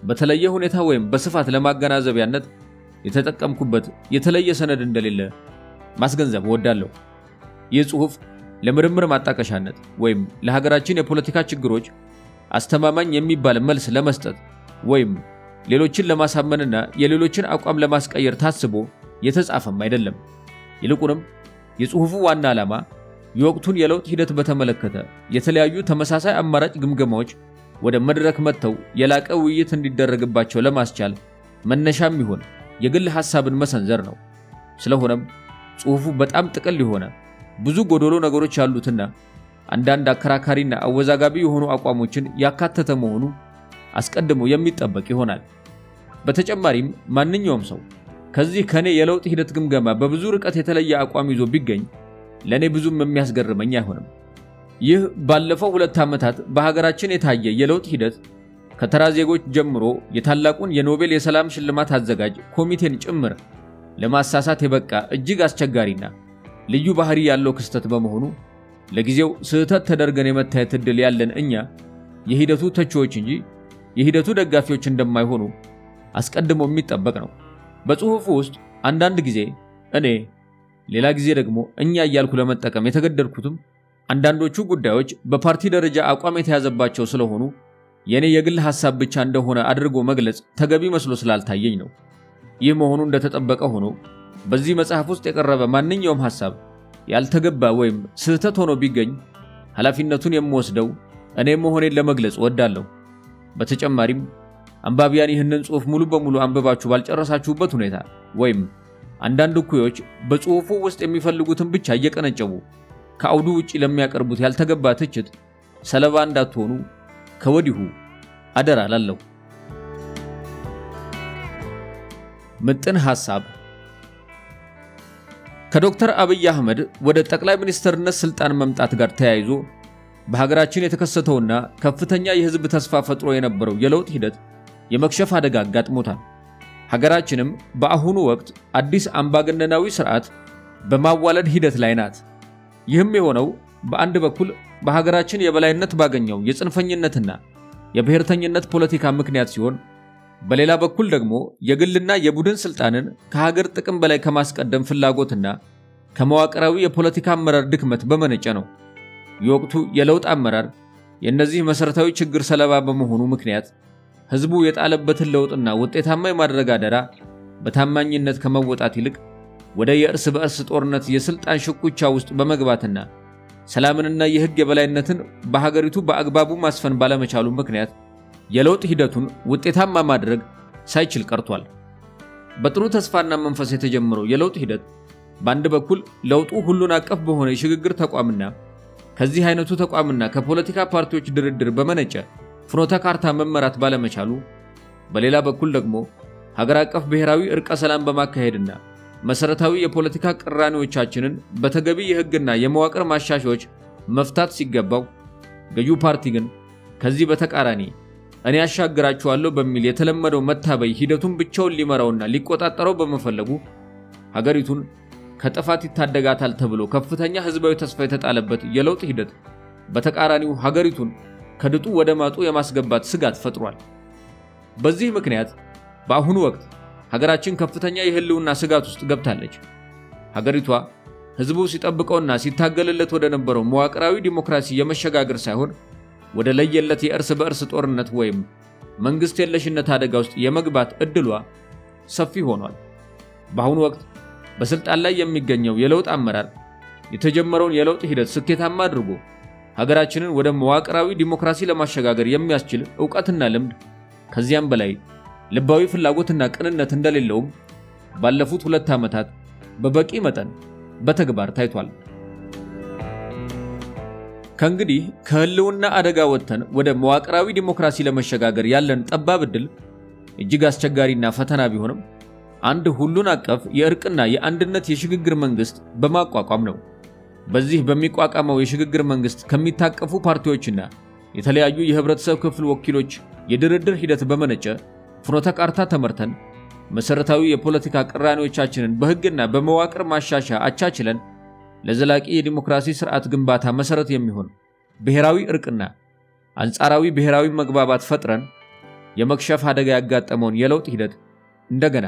በተለየ ሁኔታ ወይም በስፋት ለማገናዘቢያነት የተጠቀምኩበት የተለየ ሰነድ እንደሌለ ማስገንዘብ እወዳለሁ። ይህ ጽሑፍ ለምርምር ማጣቀሻነት ወይም ለሀገራችን የፖለቲካ ችግሮች አስተማማኝ የሚባል መልስ ለመስጠት ወይም ሌሎችን ለማሳመንና የሌሎችን አቋም ለማስቀየር ታስቦ የተጻፈም አይደለም። ይልቁንም የጽሑፉ ዋና ዓላማ የወቅቱን የለውጥ ሂደት በተመለከተ የተለያዩ ተመሳሳይ አማራጭ ግምገማዎች ወደ መድረክ መጥተው የላቀ ውይይት እንዲደረግባቸው ለማስቻል መነሻም ይሁን የግል ሐሳብን መሰንዘር ነው። ስለሆነም ጽሑፉ በጣም ጥቅል የሆነ ብዙ ጎዶሎ ነገሮች ያሉትና አንዳንድ አከራካሪና አወዛጋቢ የሆኑ አቋሞችን ያካተተ መሆኑ አስቀድሞ የሚጠበቅ ይሆናል። በተጨማሪም ማንኛውም ሰው ከዚህ ከኔ የለውጥ ሂደት ግምገማ በብዙ ርቀት የተለየ አቋም ይዞ ቢገኝ ለኔ ብዙም የሚያስገርመኝ አይሆንም። ይህ ባለፈው 2 ዓመታት በሀገራችን የታየ የለውጥ ሂደት ከተራ ዜጎች ጀምሮ የታላቁን የኖቤል የሰላም ሽልማት አዘጋጅ ኮሚቴን ጭምር ለማሳሳት የበቃ እጅግ አስቸጋሪና ልዩ ባህሪ ያለው ክስተት በመሆኑ ለጊዜው ስህተት ተደርገን የመታየት ዕድል ያለን እኛ የሂደቱ ተቺዎች እንጂ የሂደቱ ደጋፊዎች እንደማይሆኑ አስቀድሞ የሚጠበቅ ነው። በጽሑፉ ውስጥ አንዳንድ ጊዜ እኔ ሌላ ጊዜ ደግሞ እኛ እያልኩ ለመጠቀም የተገደድኩትም አንዳንዶቹ ጉዳዮች በፓርቲ ደረጃ አቋም የተያዘባቸው ስለሆኑ የኔ የግል ሐሳብ ብቻ እንደሆነ አድርጎ መግለጽ ተገቢ መስሎ ስላልታየኝ ነው። ይህ መሆኑ እንደተጠበቀ ሆኖ በዚህ መጽሐፍ ውስጥ የቀረበ ማንኛውም ሐሳብ ያልተገባ ወይም ስህተት ሆኖ ቢገኝ ኃላፊነቱን የምወስደው እኔ መሆኔን ለመግለጽ እወዳለሁ። በተጨማሪም አንባቢያን ይህንን ጽሑፍ ሙሉ በሙሉ አንብባችሁ ባልጨረሳችሁበት ሁኔታ ወይም አንዳንድ እኩዮች በጽሑፉ ውስጥ የሚፈልጉትን ብቻ እየቀነጨቡ ከአውዱ ውጪ ለሚያቀርቡት ያልተገባ ትችት ሰለባ እንዳትሆኑ ከወዲሁ አደራ እላለሁ። ምጥን ሐሳብ ከዶክተር አብይ አህመድ ወደ ጠቅላይ ሚኒስትርነት ስልጣን መምጣት ጋር ተያይዞ በሀገራችን የተከሰተውና ከፍተኛ የህዝብ ተስፋ ፈጥሮ የነበረው የለውጥ ሂደት የመክሸፍ አደጋ አጋጥሞታል። ሀገራችንም በአሁኑ ወቅት አዲስ አምባገነናዊ ስርዓት በማዋለድ ሂደት ላይ ናት። ይህም የሆነው በአንድ በኩል በሀገራችን የበላይነት ባገኘው የጽንፈኝነትና የብሔርተኝነት ፖለቲካ ምክንያት ሲሆን በሌላ በኩል ደግሞ የግልና የቡድን ስልጣንን ከሀገር ጥቅም በላይ ከማስቀደም ፍላጎትና ከመዋቅራዊ የፖለቲካ አመራር ድክመት በመነጨ ነው። የወቅቱ የለውጥ አመራር የእነዚህ መሰረታዊ ችግር ሰለባ በመሆኑ ምክንያት ህዝቡ የጣለበትን ለውጥና ውጤታማ የማድረግ አደራ በታማኝነት ከመወጣት ይልቅ ወደ የእርስ በእርስ ጦርነት የስልጣን ሽኩቻ ውስጥ በመግባትና ሰላምንና የህግ የበላይነትን በሀገሪቱ በአግባቡ ማስፈን ባለመቻሉ ምክንያት የለውጥ ሂደቱን ውጤታማ ማድረግ ሳይችል ቀርቷል። በጥሩ ተስፋና መንፈስ የተጀመረው የለውጥ ሂደት በአንድ በኩል ለውጡ ሁሉን አቀፍ በሆነ የሽግግር ተቋምና ከዚህ አይነቱ ተቋምና ከፖለቲካ ፓርቲዎች ድርድር በመነጨ ፍኖተ ካርታ መመራት ባለመቻሉ በሌላ በኩል ደግሞ ሀገር አቀፍ ብሔራዊ እርቀ ሰላም በማካሄድና መሰረታዊ የፖለቲካ ቅራኔዎቻችንን በተገቢ የህግና የመዋቅር ማሻሻያዎች መፍታት ሲገባው ገዢው ፓርቲ ግን ከዚህ በተቃራኒ እኔ ያሻግራቸዋለሁ በሚል የተለመደው መታበይ ሂደቱን ብቻውን ሊመራውና ሊቆጣጠረው በመፈለጉ ሀገሪቱን ከጥፋት ይታደጋታል ተብሎ ከፍተኛ ህዝባዊ ተስፋ የተጣለበት የለውጥ ሂደት በተቃራኒው ሀገሪቱን ከድጡ ወደ ማጡ የማስገባት ስጋት ፈጥሯል። በዚህ ምክንያት በአሁኑ ወቅት ሀገራችን ከፍተኛ የህልውና ስጋት ውስጥ ገብታለች። ሀገሪቷ ህዝቡ ሲጠብቀውና ሲታገልለት ወደ ነበረው መዋቅራዊ ዲሞክራሲ የመሸጋገር ሳይሆን ወደ ለየለት የእርስ በእርስ ጦርነት ወይም መንግስት የለሽነት አደጋ ውስጥ የመግባት እድሏ ሰፊ ሆኗል። በአሁኑ ወቅት በስልጣን ላይ የሚገኘው የለውጥ አመራር የተጀመረውን የለውጥ ሂደት ስኬታማ አድርጎ ሀገራችንን ወደ መዋቅራዊ ዲሞክራሲ ለማሸጋገር የሚያስችል ዕውቀትና ልምድ ከዚያም በላይ ልባዊ ፍላጎትና ቅንነት እንደሌለውም ባለፉት 2 ዓመታት በበቂ መጠን በተግባር ታይቷል። ከእንግዲህ ከህልውና አደጋ ወጥተን ወደ መዋቅራዊ ዲሞክራሲ ለመሸጋገር ያለን ጠባብ ዕድል እጅግ አስቸጋሪና ፈተና ቢሆንም አንድ ሁሉን አቀፍ የእርቅና የአንድነት የሽግግር መንግስት በማቋቋም ነው። በዚህ በሚቋቋመው የሽግግር መንግስት ከሚታቀፉ ፓርቲዎችና የተለያዩ የህብረተሰብ ክፍል ወኪሎች የድርድር ሂደት በመነጨ ፍኖተ ካርታ ተመርተን መሰረታዊ የፖለቲካ ቅራኔዎቻችንን በህግና በመዋቅር ማሻሻያ አቻችለን ለዘላቂ የዲሞክራሲ ስርዓት ግንባታ መሰረት የሚሆን ብሔራዊ እርቅና አንጻራዊ ብሔራዊ መግባባት ፈጥረን የመክሸፍ አደጋ ያጋጠመውን የለውጥ ሂደት እንደገና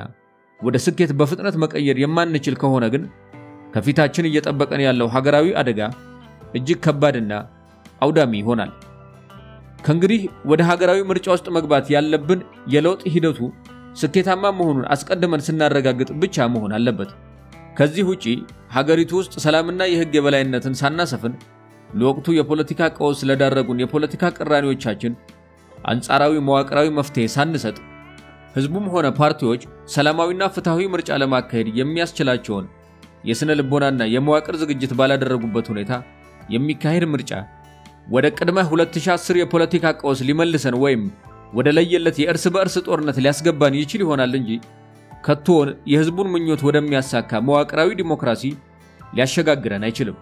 ወደ ስኬት በፍጥነት መቀየር የማንችል ከሆነ ግን ከፊታችን እየጠበቀን ያለው ሀገራዊ አደጋ እጅግ ከባድና አውዳሚ ይሆናል። ከእንግዲህ ወደ ሀገራዊ ምርጫ ውስጥ መግባት ያለብን የለውጥ ሂደቱ ስኬታማ መሆኑን አስቀድመን ስናረጋግጥ ብቻ መሆን አለበት። ከዚህ ውጪ ሀገሪቱ ውስጥ ሰላምና የህግ የበላይነትን ሳናሰፍን ለወቅቱ የፖለቲካ ቀውስ ለዳረጉን የፖለቲካ ቅራኔዎቻችን አንጻራዊ መዋቅራዊ መፍትሄ ሳንሰጥ ህዝቡም ሆነ ፓርቲዎች ሰላማዊና ፍትሃዊ ምርጫ ለማካሄድ የሚያስችላቸውን የስነ ልቦናና የመዋቅር ዝግጅት ባላደረጉበት ሁኔታ የሚካሄድ ምርጫ ወደ ቅድመ 2010 የፖለቲካ ቀውስ ሊመልሰን ወይም ወደ ለየለት የእርስ በእርስ ጦርነት ሊያስገባን ይችል ይሆናል እንጂ ከቶን የህዝቡን ምኞት ወደሚያሳካ መዋቅራዊ ዲሞክራሲ ሊያሸጋግረን አይችልም።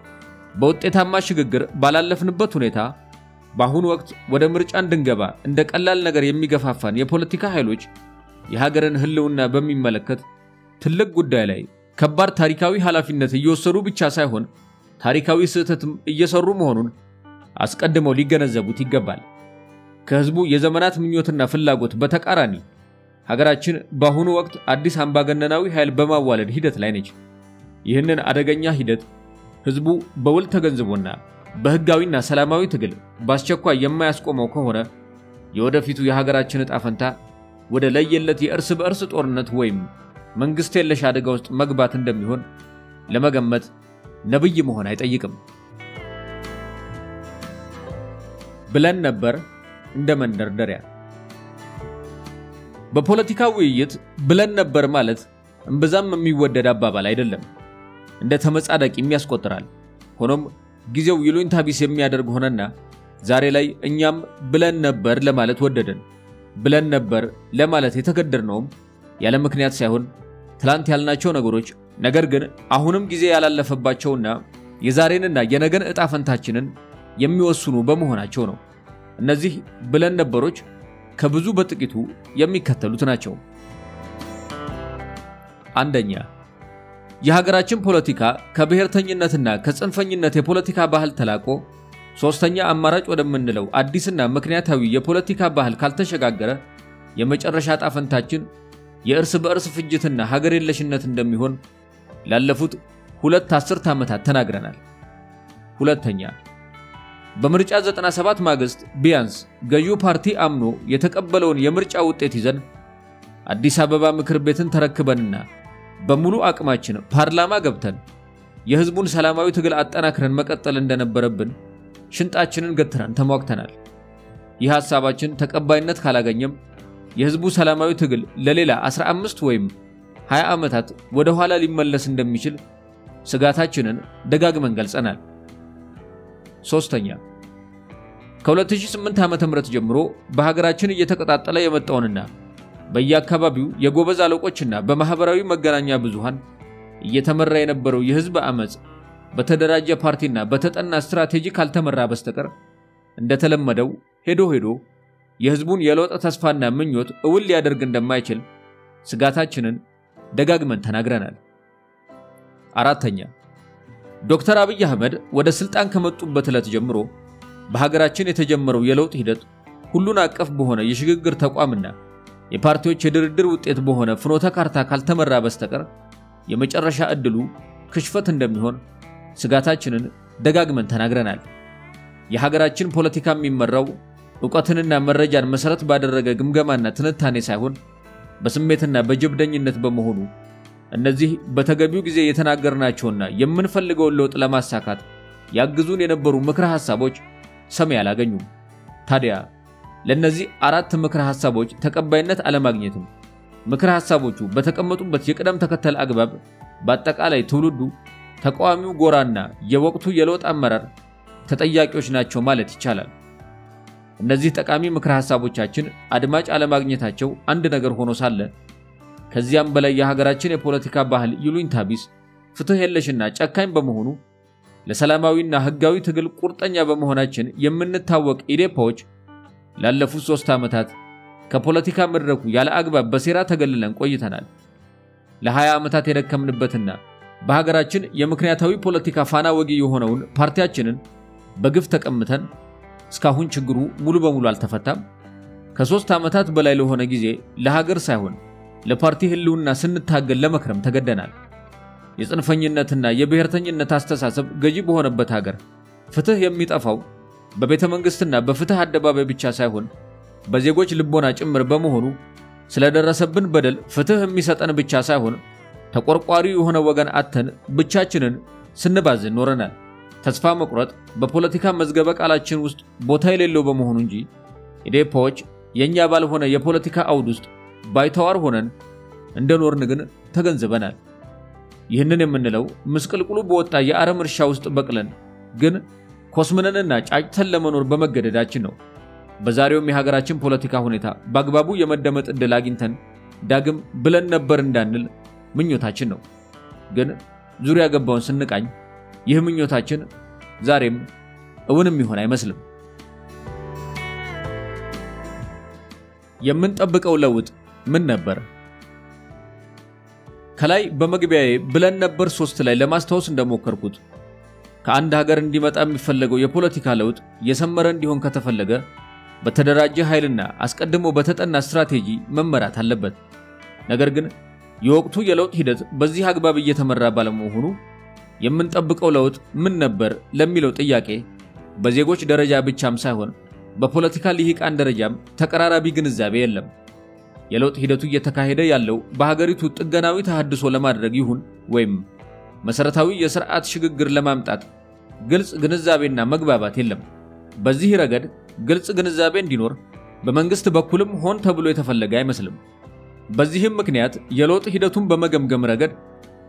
በውጤታማ ሽግግር ባላለፍንበት ሁኔታ በአሁኑ ወቅት ወደ ምርጫ እንድንገባ እንደ ቀላል ነገር የሚገፋፋን የፖለቲካ ኃይሎች የሀገርን ህልውና በሚመለከት ትልቅ ጉዳይ ላይ ከባድ ታሪካዊ ኃላፊነት እየወሰዱ ብቻ ሳይሆን ታሪካዊ ስህተትም እየሰሩ መሆኑን አስቀድመው ሊገነዘቡት ይገባል። ከህዝቡ የዘመናት ምኞትና ፍላጎት በተቃራኒ ሀገራችን በአሁኑ ወቅት አዲስ አምባገነናዊ ኃይል በማዋለድ ሂደት ላይ ነች። ይህንን አደገኛ ሂደት ህዝቡ በውል ተገንዝቦና በህጋዊና ሰላማዊ ትግል በአስቸኳይ የማያስቆመው ከሆነ የወደፊቱ የሀገራችን ዕጣ ፈንታ ወደ ለየለት የእርስ በእርስ ጦርነት ወይም መንግስት የለሽ አደጋ ውስጥ መግባት እንደሚሆን ለመገመት ነብይ መሆን አይጠይቅም። ብለን ነበር እንደ መንደርደሪያ። በፖለቲካ ውይይት ብለን ነበር ማለት እምብዛም የሚወደድ አባባል አይደለም፣ እንደ ተመጻዳቂም ያስቆጥራል። ሆኖም ጊዜው ይሉኝታ ቢስ የሚያደርግ ሆነና ዛሬ ላይ እኛም ብለን ነበር ለማለት ወደደን። ብለን ነበር ለማለት የተገደድነውም ያለ ምክንያት ሳይሆን ትላንት ያልናቸው ነገሮች ነገር ግን አሁንም ጊዜ ያላለፈባቸውና የዛሬንና የነገን ዕጣ ፈንታችንን የሚወስኑ በመሆናቸው ነው። እነዚህ ብለን ነበሮች ከብዙ በጥቂቱ የሚከተሉት ናቸው። አንደኛ፣ የሀገራችን ፖለቲካ ከብሔርተኝነትና ከጽንፈኝነት የፖለቲካ ባህል ተላቆ ሶስተኛ አማራጭ ወደምንለው አዲስና ምክንያታዊ የፖለቲካ ባህል ካልተሸጋገረ የመጨረሻ ዕጣ ፈንታችን የእርስ በእርስ ፍጅትና ሀገር የለሽነት እንደሚሆን ላለፉት 2 አስርት ዓመታት ተናግረናል። ሁለተኛ፣ በምርጫ 97 ማግስት ቢያንስ ገዢው ፓርቲ አምኖ የተቀበለውን የምርጫ ውጤት ይዘን አዲስ አበባ ምክር ቤትን ተረክበንና በሙሉ አቅማችን ፓርላማ ገብተን የህዝቡን ሰላማዊ ትግል አጠናክረን መቀጠል እንደነበረብን ሽንጣችንን ገትረን ተሟግተናል። ይህ ሐሳባችን ተቀባይነት ካላገኘም የህዝቡ ሰላማዊ ትግል ለሌላ 15 ወይም 20 ዓመታት ወደ ኋላ ሊመለስ እንደሚችል ስጋታችንን ደጋግመን ገልጸናል። ሶስተኛ፣ ከ2008 ዓመተ ምህረት ጀምሮ በሀገራችን እየተቀጣጠለ የመጣውንና በየአካባቢው የጎበዝ አለቆችና በማህበራዊ መገናኛ ብዙሃን እየተመራ የነበረው የህዝብ አመጽ በተደራጀ ፓርቲና በተጠና ስትራቴጂ ካልተመራ በስተቀር እንደተለመደው ሄዶ የህዝቡን የለውጥ ተስፋና ምኞት እውን ሊያደርግ እንደማይችል ስጋታችንን ደጋግመን ተናግረናል። አራተኛ፣ ዶክተር አብይ አህመድ ወደ ስልጣን ከመጡበት ዕለት ጀምሮ በሀገራችን የተጀመረው የለውጥ ሂደት ሁሉን አቀፍ በሆነ የሽግግር ተቋምና የፓርቲዎች የድርድር ውጤት በሆነ ፍኖተ ካርታ ካልተመራ በስተቀር የመጨረሻ ዕድሉ ክሽፈት እንደሚሆን ስጋታችንን ደጋግመን ተናግረናል። የሀገራችን ፖለቲካ የሚመራው ዕውቀትንና መረጃን መሰረት ባደረገ ግምገማና ትንታኔ ሳይሆን በስሜትና በጀብደኝነት በመሆኑ እነዚህ በተገቢው ጊዜ የተናገርናቸውና የምንፈልገውን ለውጥ ለማሳካት ያግዙን የነበሩ ምክረ ሐሳቦች ሰሚ አላገኙም። ታዲያ ለነዚህ 4 ምክረ ሐሳቦች ተቀባይነት አለማግኘትም ምክረ ሐሳቦቹ በተቀመጡበት የቅደም ተከተል አግባብ በአጠቃላይ ትውልዱ ተቃዋሚው ጎራና የወቅቱ የለውጥ አመራር ተጠያቂዎች ናቸው ማለት ይቻላል። እነዚህ ጠቃሚ ምክረ ሐሳቦቻችን አድማጭ አለማግኘታቸው አንድ ነገር ሆኖ ሳለ ከዚያም በላይ የሀገራችን የፖለቲካ ባህል ይሉኝታ ቢስ ፍትህ የለሽና ጨካኝ በመሆኑ ለሰላማዊና ህጋዊ ትግል ቁርጠኛ በመሆናችን የምንታወቅ ኢዴፓዎች ላለፉት 3 ዓመታት ከፖለቲካ መድረኩ ያለ አግባብ በሴራ ተገልለን ቆይተናል። ለ20 ዓመታት የደከምንበትና በሀገራችን የምክንያታዊ ፖለቲካ ፋና ወጊ የሆነውን ፓርቲያችንን በግፍ ተቀምተን እስካሁን ችግሩ ሙሉ በሙሉ አልተፈታም። ከ3 ዓመታት በላይ ለሆነ ጊዜ ለሀገር ሳይሆን ለፓርቲ ህልውና ስንታገል ለመክረም ተገደናል። የጽንፈኝነትና የብሔርተኝነት አስተሳሰብ ገዢ በሆነበት ሀገር ፍትህ የሚጠፋው በቤተ መንግስትና በፍትህ አደባባይ ብቻ ሳይሆን በዜጎች ልቦና ጭምር በመሆኑ ስለደረሰብን በደል ፍትህ የሚሰጠን ብቻ ሳይሆን ተቆርቋሪ የሆነ ወገን አተን ብቻችንን ስንባዝን ኖረናል። ተስፋ መቁረጥ በፖለቲካ መዝገበ ቃላችን ውስጥ ቦታ የሌለው በመሆኑ እንጂ ኢዴፓዎች የኛ ባልሆነ የፖለቲካ አውድ ውስጥ ባይተዋር ሆነን እንደኖርን ግን ተገንዝበናል። ይህንን የምንለው ምስቅልቅሉ በወጣ የአረም እርሻ ውስጥ በቅለን ግን ኮስመነንና ጫጭተን ለመኖር በመገደዳችን ነው። በዛሬውም የሀገራችን ፖለቲካ ሁኔታ በአግባቡ የመደመጥ ዕድል አግኝተን ዳግም ብለን ነበር እንዳንል ምኞታችን ነው። ግን ዙሪያ ገባውን ስንቃኝ ይህ ምኞታችን ዛሬም እውንም ይሆን አይመስልም። የምንጠብቀው ለውጥ ምን ነበር? ከላይ በመግቢያዬ ብለን ነበር 3 ላይ ለማስተዋወስ እንደሞከርኩት ከአንድ ሀገር እንዲመጣ የሚፈልገው የፖለቲካ ለውጥ የሰመረ እንዲሆን ከተፈለገ በተደራጀ ኃይልና አስቀድሞ በተጠና ስትራቴጂ መመራት አለበት። ነገር ግን የወቅቱ የለውጥ ሂደት በዚህ አግባብ እየተመራ ባለመሆኑ የምንጠብቀው ለውጥ ምን ነበር ለሚለው ጥያቄ በዜጎች ደረጃ ብቻም ሳይሆን በፖለቲካ ልሂቃን ደረጃም ተቀራራቢ ግንዛቤ የለም። የለውጥ ሂደቱ እየተካሄደ ያለው በሀገሪቱ ጥገናዊ ተሐድሶ ለማድረግ ይሁን ወይም መሰረታዊ የሥርዓት ሽግግር ለማምጣት ግልጽ ግንዛቤና መግባባት የለም። በዚህ ረገድ ግልጽ ግንዛቤ እንዲኖር በመንግስት በኩልም ሆን ተብሎ የተፈለገ አይመስልም። በዚህም ምክንያት የለውጥ ሂደቱን በመገምገም ረገድ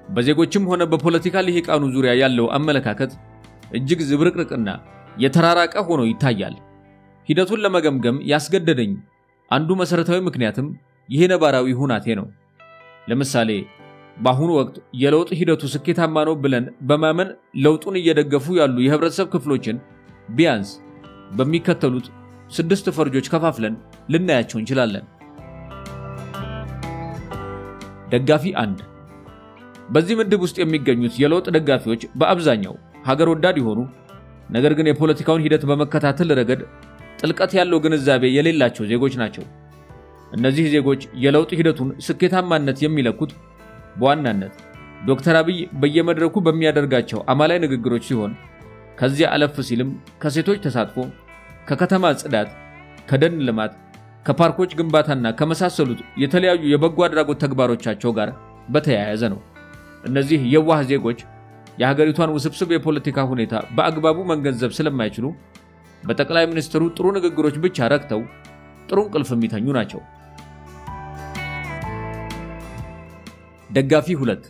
በዜጎችም ሆነ በፖለቲካ ልሂቃኑ ዙሪያ ያለው አመለካከት እጅግ ዝብርቅርቅና የተራራቀ ሆኖ ይታያል። ሂደቱን ለመገምገም ያስገደደኝ አንዱ መሰረታዊ ምክንያትም ይሄ ነባራዊ ሁናቴ ነው። ለምሳሌ በአሁኑ ወቅት የለውጥ ሂደቱ ስኬታማ ነው ብለን በማመን ለውጡን እየደገፉ ያሉ የህብረተሰብ ክፍሎችን ቢያንስ በሚከተሉት 6 ፈርጆች ከፋፍለን ልናያቸው እንችላለን። ደጋፊ 1 በዚህ ምድብ ውስጥ የሚገኙት የለውጥ ደጋፊዎች በአብዛኛው ሀገር ወዳድ ይሆኑ ነገር ግን የፖለቲካውን ሂደት በመከታተል ረገድ ጥልቀት ያለው ግንዛቤ የሌላቸው ዜጎች ናቸው። እነዚህ ዜጎች የለውጥ ሂደቱን ስኬታማነት የሚለኩት በዋናነት ዶክተር አብይ በየመድረኩ በሚያደርጋቸው አማላይ ንግግሮች ሲሆን ከዚያ አለፍ ሲልም ከሴቶች ተሳትፎ፣ ከከተማ ጽዳት፣ ከደን ልማት፣ ከፓርኮች ግንባታና ከመሳሰሉት የተለያዩ የበጎ አድራጎት ተግባሮቻቸው ጋር በተያያዘ ነው። እነዚህ የዋህ ዜጎች የሀገሪቷን ውስብስብ የፖለቲካ ሁኔታ በአግባቡ መንገንዘብ ስለማይችሉ በጠቅላይ ሚኒስትሩ ጥሩ ንግግሮች ብቻ ረክተው ጥሩ እንቅልፍ የሚተኙ ናቸው። ደጋፊ 2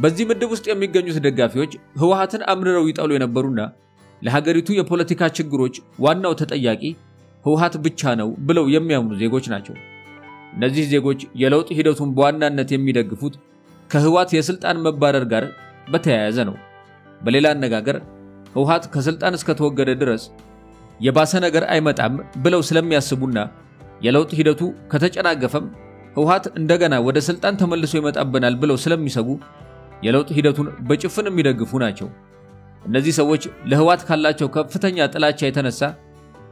በዚህ ምድብ ውስጥ የሚገኙት ደጋፊዎች ህወሓትን አምርረው ይጠሉ የነበሩና ለሀገሪቱ የፖለቲካ ችግሮች ዋናው ተጠያቂ ህወሓት ብቻ ነው ብለው የሚያምኑ ዜጎች ናቸው። እነዚህ ዜጎች የለውጥ ሂደቱን በዋናነት የሚደግፉት ከህወሓት የስልጣን መባረር ጋር በተያያዘ ነው። በሌላ አነጋገር ህወሓት ከስልጣን እስከተወገደ ድረስ የባሰ ነገር አይመጣም ብለው ስለሚያስቡና የለውጥ ሂደቱ ከተጨናገፈም ህወሓት እንደገና ወደ ስልጣን ተመልሶ ይመጣበናል ብለው ስለሚሰጉ የለውጥ ሂደቱን በጭፍን የሚደግፉ ናቸው። እነዚህ ሰዎች ለህወሓት ካላቸው ከፍተኛ ጥላቻ የተነሳ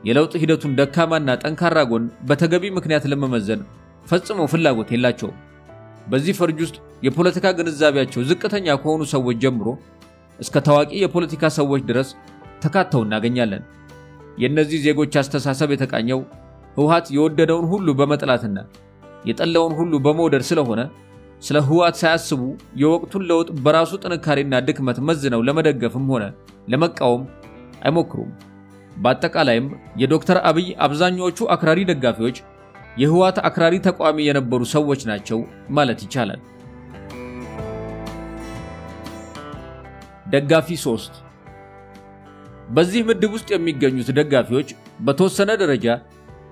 የለውጥ ሂደቱን ደካማና ጠንካራ ጎን በተገቢ ምክንያት ለመመዘን ፈጽሞ ፍላጎት የላቸውም። በዚህ ፈርጅ ውስጥ የፖለቲካ ግንዛቤያቸው ዝቅተኛ ከሆኑ ሰዎች ጀምሮ እስከ ታዋቂ የፖለቲካ ሰዎች ድረስ ተካተው እናገኛለን። የእነዚህ ዜጎች አስተሳሰብ የተቃኘው ህወሓት የወደደውን ሁሉ በመጥላትና የጠላውን ሁሉ በመውደድ ስለሆነ ስለ ህወሓት ሳያስቡ የወቅቱን ለውጥ በራሱ ጥንካሬና ድክመት መዝነው ለመደገፍም ሆነ ለመቃወም አይሞክሩም። በአጠቃላይም የዶክተር አብይ አብዛኛዎቹ አክራሪ ደጋፊዎች የህወሓት አክራሪ ተቋሚ የነበሩ ሰዎች ናቸው ማለት ይቻላል። ደጋፊ 3 በዚህ ምድብ ውስጥ የሚገኙት ደጋፊዎች በተወሰነ ደረጃ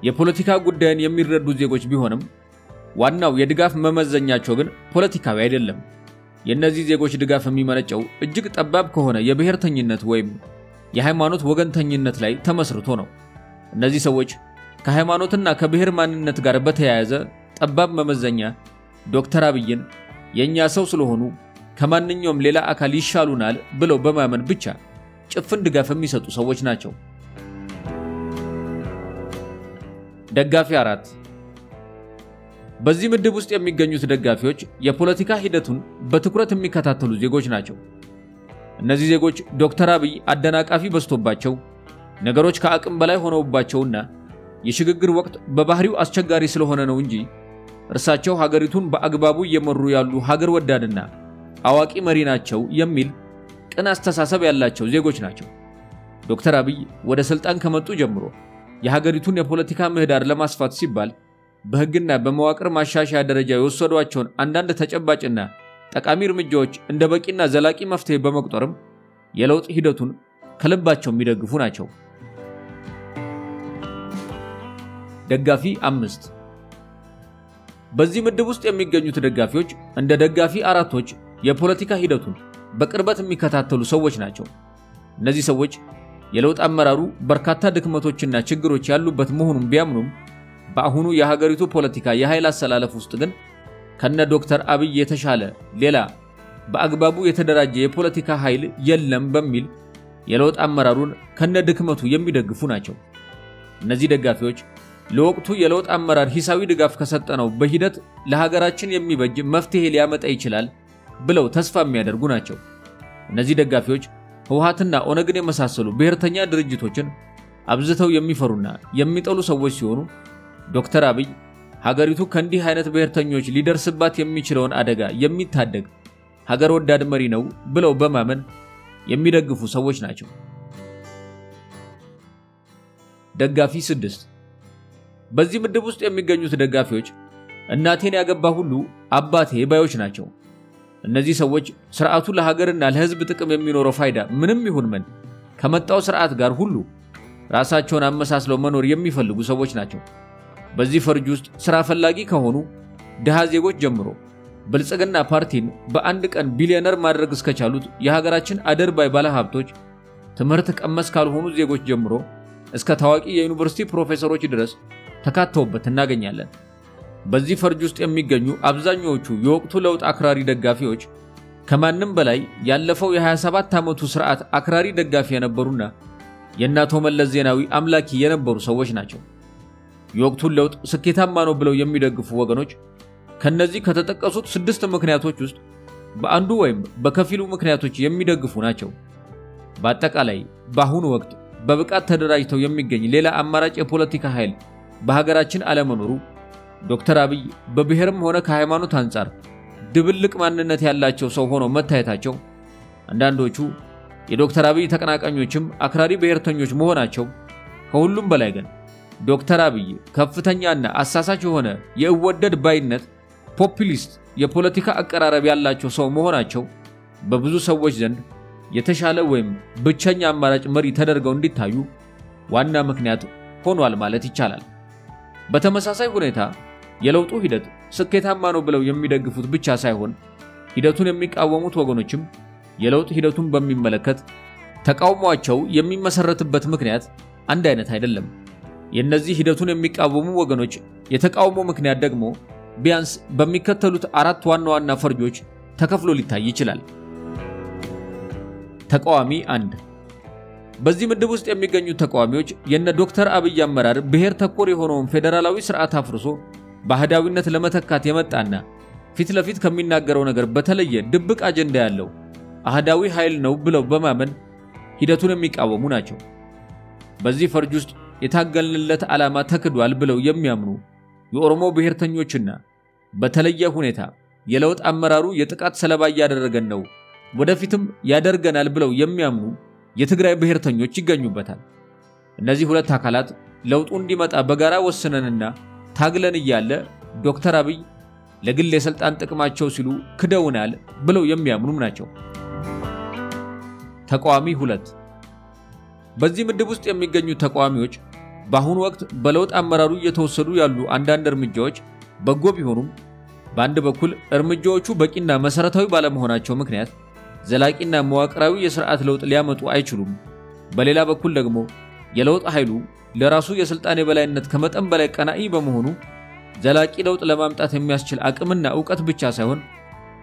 የፖለቲካ ጉዳይን የሚረዱ ዜጎች ቢሆንም ዋናው የድጋፍ መመዘኛቸው ግን ፖለቲካዊ አይደለም። የእነዚህ ዜጎች ድጋፍ የሚመነጨው እጅግ ጠባብ ከሆነ የብሔርተኝነት ወይም የሃይማኖት ወገንተኝነት ላይ ተመስርቶ ነው። እነዚህ ሰዎች ከሃይማኖትና ከብሔር ማንነት ጋር በተያያዘ ጠባብ መመዘኛ ዶክተር አብይን የኛ ሰው ስለሆኑ ከማንኛውም ሌላ አካል ይሻሉናል ብለው በማመን ብቻ ጭፍን ድጋፍ የሚሰጡ ሰዎች ናቸው። ደጋፊ 4 በዚህ ምድብ ውስጥ የሚገኙት ደጋፊዎች የፖለቲካ ሂደቱን በትኩረት የሚከታተሉ ዜጎች ናቸው። እነዚህ ዜጎች ዶክተር አብይ አደናቃፊ በዝቶባቸው ነገሮች ከአቅም በላይ ሆነውባቸውና የሽግግር ወቅት በባህሪው አስቸጋሪ ስለሆነ ነው እንጂ እርሳቸው ሀገሪቱን በአግባቡ እየመሩ ያሉ ሀገር ወዳድና አዋቂ መሪ ናቸው የሚል ቅን አስተሳሰብ ያላቸው ዜጎች ናቸው። ዶክተር አብይ ወደ ስልጣን ከመጡ ጀምሮ የሀገሪቱን የፖለቲካ ምህዳር ለማስፋት ሲባል በህግና በመዋቅር ማሻሻያ ደረጃ የወሰዷቸውን አንዳንድ ተጨባጭና ጠቃሚ እርምጃዎች እንደ በቂና ዘላቂ መፍትሄ በመቁጠርም የለውጥ ሂደቱን ከልባቸው የሚደግፉ ናቸው። ደጋፊ 5 በዚህ ምድብ ውስጥ የሚገኙት ደጋፊዎች እንደ ደጋፊ 4ቶች የፖለቲካ ሂደቱን በቅርበት የሚከታተሉ ሰዎች ናቸው። እነዚህ ሰዎች የለውጥ አመራሩ በርካታ ድክመቶችና ችግሮች ያሉበት መሆኑን ቢያምኑም በአሁኑ የሀገሪቱ ፖለቲካ የኃይል አሰላለፍ ውስጥ ግን ከነ ዶክተር አብይ የተሻለ ሌላ በአግባቡ የተደራጀ የፖለቲካ ኃይል የለም በሚል የለውጥ አመራሩን ከነ ድክመቱ የሚደግፉ ናቸው። እነዚህ ደጋፊዎች ለወቅቱ የለውጥ አመራር ሂሳዊ ድጋፍ ከሰጠነው በሂደት ለሀገራችን የሚበጅ መፍትሄ ሊያመጣ ይችላል ብለው ተስፋ የሚያደርጉ ናቸው። እነዚህ ደጋፊዎች ህወሓትና ኦነግን የመሳሰሉ ብሔርተኛ ድርጅቶችን አብዝተው የሚፈሩና የሚጠሉ ሰዎች ሲሆኑ ዶክተር አብይ ሀገሪቱ ከእንዲህ አይነት ብሔርተኞች ሊደርስባት የሚችለውን አደጋ የሚታደግ ሀገር ወዳድ መሪ ነው ብለው በማመን የሚደግፉ ሰዎች ናቸው። ደጋፊ 6 በዚህ ምድብ ውስጥ የሚገኙት ደጋፊዎች እናቴን ያገባ ሁሉ አባቴ ባዮች ናቸው። እነዚህ ሰዎች ስርዓቱ ለሀገርና ለህዝብ ጥቅም የሚኖረው ፋይዳ ምንም ይሁን ምን ከመጣው ስርዓት ጋር ሁሉ ራሳቸውን አመሳስለው መኖር የሚፈልጉ ሰዎች ናቸው። በዚህ ፈርጅ ውስጥ ስራ ፈላጊ ከሆኑ ደሃ ዜጎች ጀምሮ ብልጽግና ፓርቲን በአንድ ቀን ቢሊዮነር ማድረግ እስከቻሉት የሀገራችን አደርባይ ባለሀብቶች ትምህርት ቀመስ ካልሆኑ ዜጎች ጀምሮ እስከ ታዋቂ የዩኒቨርሲቲ ፕሮፌሰሮች ድረስ ተካተውበት እናገኛለን። በዚህ ፈርጅ ውስጥ የሚገኙ አብዛኞቹ የወቅቱ ለውጥ አክራሪ ደጋፊዎች ከማንም በላይ ያለፈው የ27 ዓመቱ ስርዓት አክራሪ ደጋፊ የነበሩና የእናቶ መለስ ዜናዊ አምላኪ የነበሩ ሰዎች ናቸው። የወቅቱ ለውጥ ስኬታማ ነው ብለው የሚደግፉ ወገኖች ከነዚህ ከተጠቀሱት 6 ምክንያቶች ውስጥ በአንዱ ወይም በከፊሉ ምክንያቶች የሚደግፉ ናቸው። በአጠቃላይ በአሁኑ ወቅት በብቃት ተደራጅተው የሚገኝ ሌላ አማራጭ የፖለቲካ ኃይል በሀገራችን አለመኖሩ ዶክተር አብይ በብሔርም ሆነ ከሃይማኖት አንፃር ድብልቅ ማንነት ያላቸው ሰው ሆነው መታየታቸው፣ አንዳንዶቹ የዶክተር አብይ ተቀናቃኞችም አክራሪ ብሔርተኞች መሆናቸው፣ ከሁሉም በላይ ግን ዶክተር አብይ ከፍተኛና አሳሳች የሆነ የእወደድ ባይነት ፖፑሊስት የፖለቲካ አቀራረብ ያላቸው ሰው መሆናቸው በብዙ ሰዎች ዘንድ የተሻለ ወይም ብቸኛ አማራጭ መሪ ተደርገው እንዲታዩ ዋና ምክንያት ሆኗል ማለት ይቻላል። በተመሳሳይ ሁኔታ የለውጡ ሂደት ስኬታማ ነው ብለው የሚደግፉት ብቻ ሳይሆን ሂደቱን የሚቃወሙት ወገኖችም የለውጥ ሂደቱን በሚመለከት ተቃውሟቸው የሚመሰረትበት ምክንያት አንድ አይነት አይደለም። የነዚህ ሂደቱን የሚቃወሙ ወገኖች የተቃውሞ ምክንያት ደግሞ ቢያንስ በሚከተሉት 4 ዋና ዋና ፈርጆች ተከፍሎ ሊታይ ይችላል። ተቃዋሚ 1 በዚህ ምድብ ውስጥ የሚገኙት ተቃዋሚዎች የነ ዶክተር አብይ አመራር ብሔር ተኮር የሆነውን ፌደራላዊ ስርዓት አፍርሶ ባህዳዊነት ለመተካት የመጣና ፊት ለፊት ከሚናገረው ነገር በተለየ ድብቅ አጀንዳ ያለው አህዳዊ ኃይል ነው ብለው በማመን ሂደቱን የሚቃወሙ ናቸው። በዚህ ፈርጅ ውስጥ የታገልንለት ዓላማ ተክዷል ብለው የሚያምኑ የኦሮሞ ብሔርተኞችና በተለየ ሁኔታ የለውጥ አመራሩ የጥቃት ሰለባ ያደረገን ነው ወደፊትም ያደርገናል ብለው የሚያምኑ የትግራይ ብሔርተኞች ይገኙበታል። እነዚህ ሁለት አካላት ለውጡ እንዲመጣ በጋራ ወስነንና ታግለን እያለ ዶክተር አብይ ለግል የስልጣን ጥቅማቸው ሲሉ ክደውናል ብለው የሚያምኑም ናቸው። ተቃዋሚ 2 በዚህ ምድብ ውስጥ የሚገኙ ተቃዋሚዎች በአሁኑ ወቅት በለውጥ አመራሩ እየተወሰዱ ያሉ አንዳንድ እርምጃዎች በጎ ቢሆኑም በአንድ በኩል እርምጃዎቹ በቂና መሰረታዊ ባለመሆናቸው ምክንያት ዘላቂና መዋቅራዊ የሥርዓት ለውጥ ሊያመጡ አይችሉም። በሌላ በኩል ደግሞ የለውጥ ኃይሉ ለራሱ የስልጣን የበላይነት ከመጠን በላይ ቀናኢ በመሆኑ ዘላቂ ለውጥ ለማምጣት የሚያስችል አቅምና ዕውቀት ብቻ ሳይሆን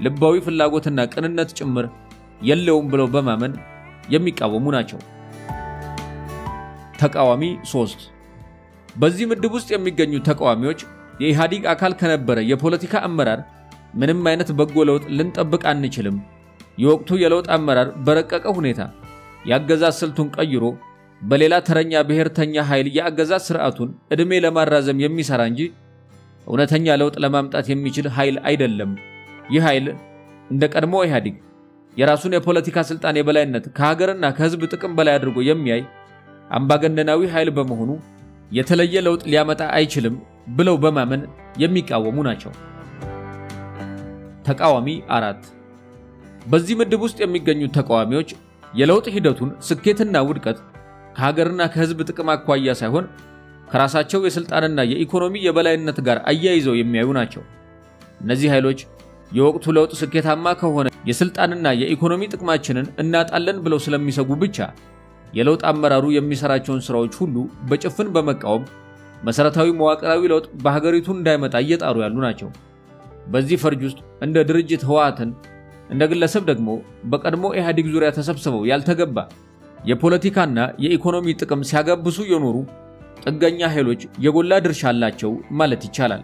ልባዊ ፍላጎትና ቅንነት ጭምር የለውም ብለው በማመን የሚቃወሙ ናቸው። ተቃዋሚ 3 በዚህ ምድብ ውስጥ የሚገኙ ተቃዋሚዎች የኢህአዲግ አካል ከነበረ የፖለቲካ አመራር ምንም አይነት በጎ ለውጥ ልንጠብቅ አንችልም። የወቅቱ የለውጥ አመራር በረቀቀ ሁኔታ ያገዛዝ ስልቱን ቀይሮ በሌላ ተረኛ ብሔርተኛ ኃይል ያገዛዝ ስርዓቱን እድሜ ለማራዘም የሚሰራ እንጂ እውነተኛ ለውጥ ለማምጣት የሚችል ኃይል አይደለም። ይህ ኃይል እንደ ቀድሞ ኢህአዲግ የራሱን የፖለቲካ ስልጣን የበላይነት ከሀገርና ከህዝብ ጥቅም በላይ አድርጎ የሚያይ አምባገነናዊ ኃይል በመሆኑ የተለየ ለውጥ ሊያመጣ አይችልም ብለው በማመን የሚቃወሙ ናቸው። ተቃዋሚ 4 በዚህ ምድብ ውስጥ የሚገኙ ተቃዋሚዎች የለውጥ ሂደቱን ስኬትና ውድቀት ከሀገርና ከህዝብ ጥቅም አኳያ ሳይሆን ከራሳቸው የስልጣንና የኢኮኖሚ የበላይነት ጋር አያይዘው የሚያዩ ናቸው። እነዚህ ኃይሎች የወቅቱ ለውጥ ስኬታማ ከሆነ የስልጣንና የኢኮኖሚ ጥቅማችንን እናጣለን ብለው ስለሚሰጉ ብቻ የለውጥ አመራሩ የሚሰራቸውን ስራዎች ሁሉ በጭፍን በመቃወም መሰረታዊ መዋቅራዊ ለውጥ በሀገሪቱ እንዳይመጣ እየጣሩ ያሉ ናቸው። በዚህ ፈርጅ ውስጥ እንደ ድርጅት ህወሓትን እንደ ግለሰብ ደግሞ በቀድሞ ኢህአዲግ ዙሪያ ተሰብስበው ያልተገባ የፖለቲካና የኢኮኖሚ ጥቅም ሲያጋብሱ የኖሩ ጥገኛ ኃይሎች የጎላ ድርሻ አላቸው ማለት ይቻላል።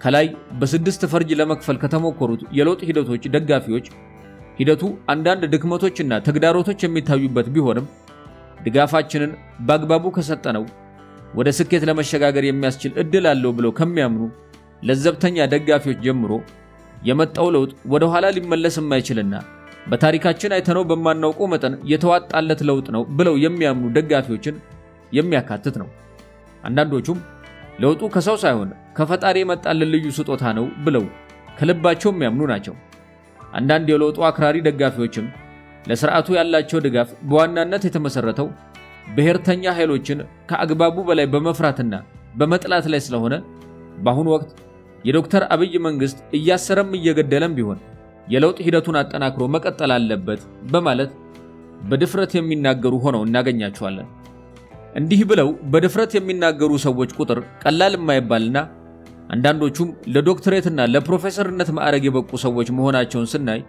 ከላይ በ6 ፈርጅ ለመክፈል ከተሞከሩት የለውጥ ሂደቶች ደጋፊዎች ሂደቱ አንዳንድ ድክመቶችና ተግዳሮቶች የሚታዩበት ቢሆንም ድጋፋችንን በአግባቡ ከሰጠነው ወደ ስኬት ለመሸጋገር የሚያስችል እድል አለው ብለው ከሚያምኑ ለዘብተኛ ደጋፊዎች ጀምሮ የመጣው ለውጥ ወደ ኋላ ሊመለስ የማይችልና በታሪካችን አይተነው በማናውቀው መጠን የተዋጣለት ለውጥ ነው ብለው የሚያምኑ ደጋፊዎችን የሚያካትት ነው። አንዳንዶቹም ለውጡ ከሰው ሳይሆን ከፈጣሪ የመጣልን ልዩ ስጦታ ነው ብለው ከልባቸው የሚያምኑ ናቸው። አንዳንድ የለውጡ አክራሪ ደጋፊዎችም ለሥርዓቱ ያላቸው ድጋፍ በዋናነት የተመሰረተው ብሔርተኛ ኃይሎችን ከአግባቡ በላይ በመፍራትና በመጥላት ላይ ስለሆነ በአሁኑ ወቅት የዶክተር አብይ መንግስት እያሰረም እየገደለም ቢሆን የለውጥ ሂደቱን አጠናክሮ መቀጠል አለበት በማለት በድፍረት የሚናገሩ ሆነው እናገኛቸዋለን። እንዲህ ብለው በድፍረት የሚናገሩ ሰዎች ቁጥር ቀላል የማይባልና አንዳንዶቹም ለዶክተሬትና ለፕሮፌሰርነት ማዕረግ የበቁ ሰዎች መሆናቸውን ስናይ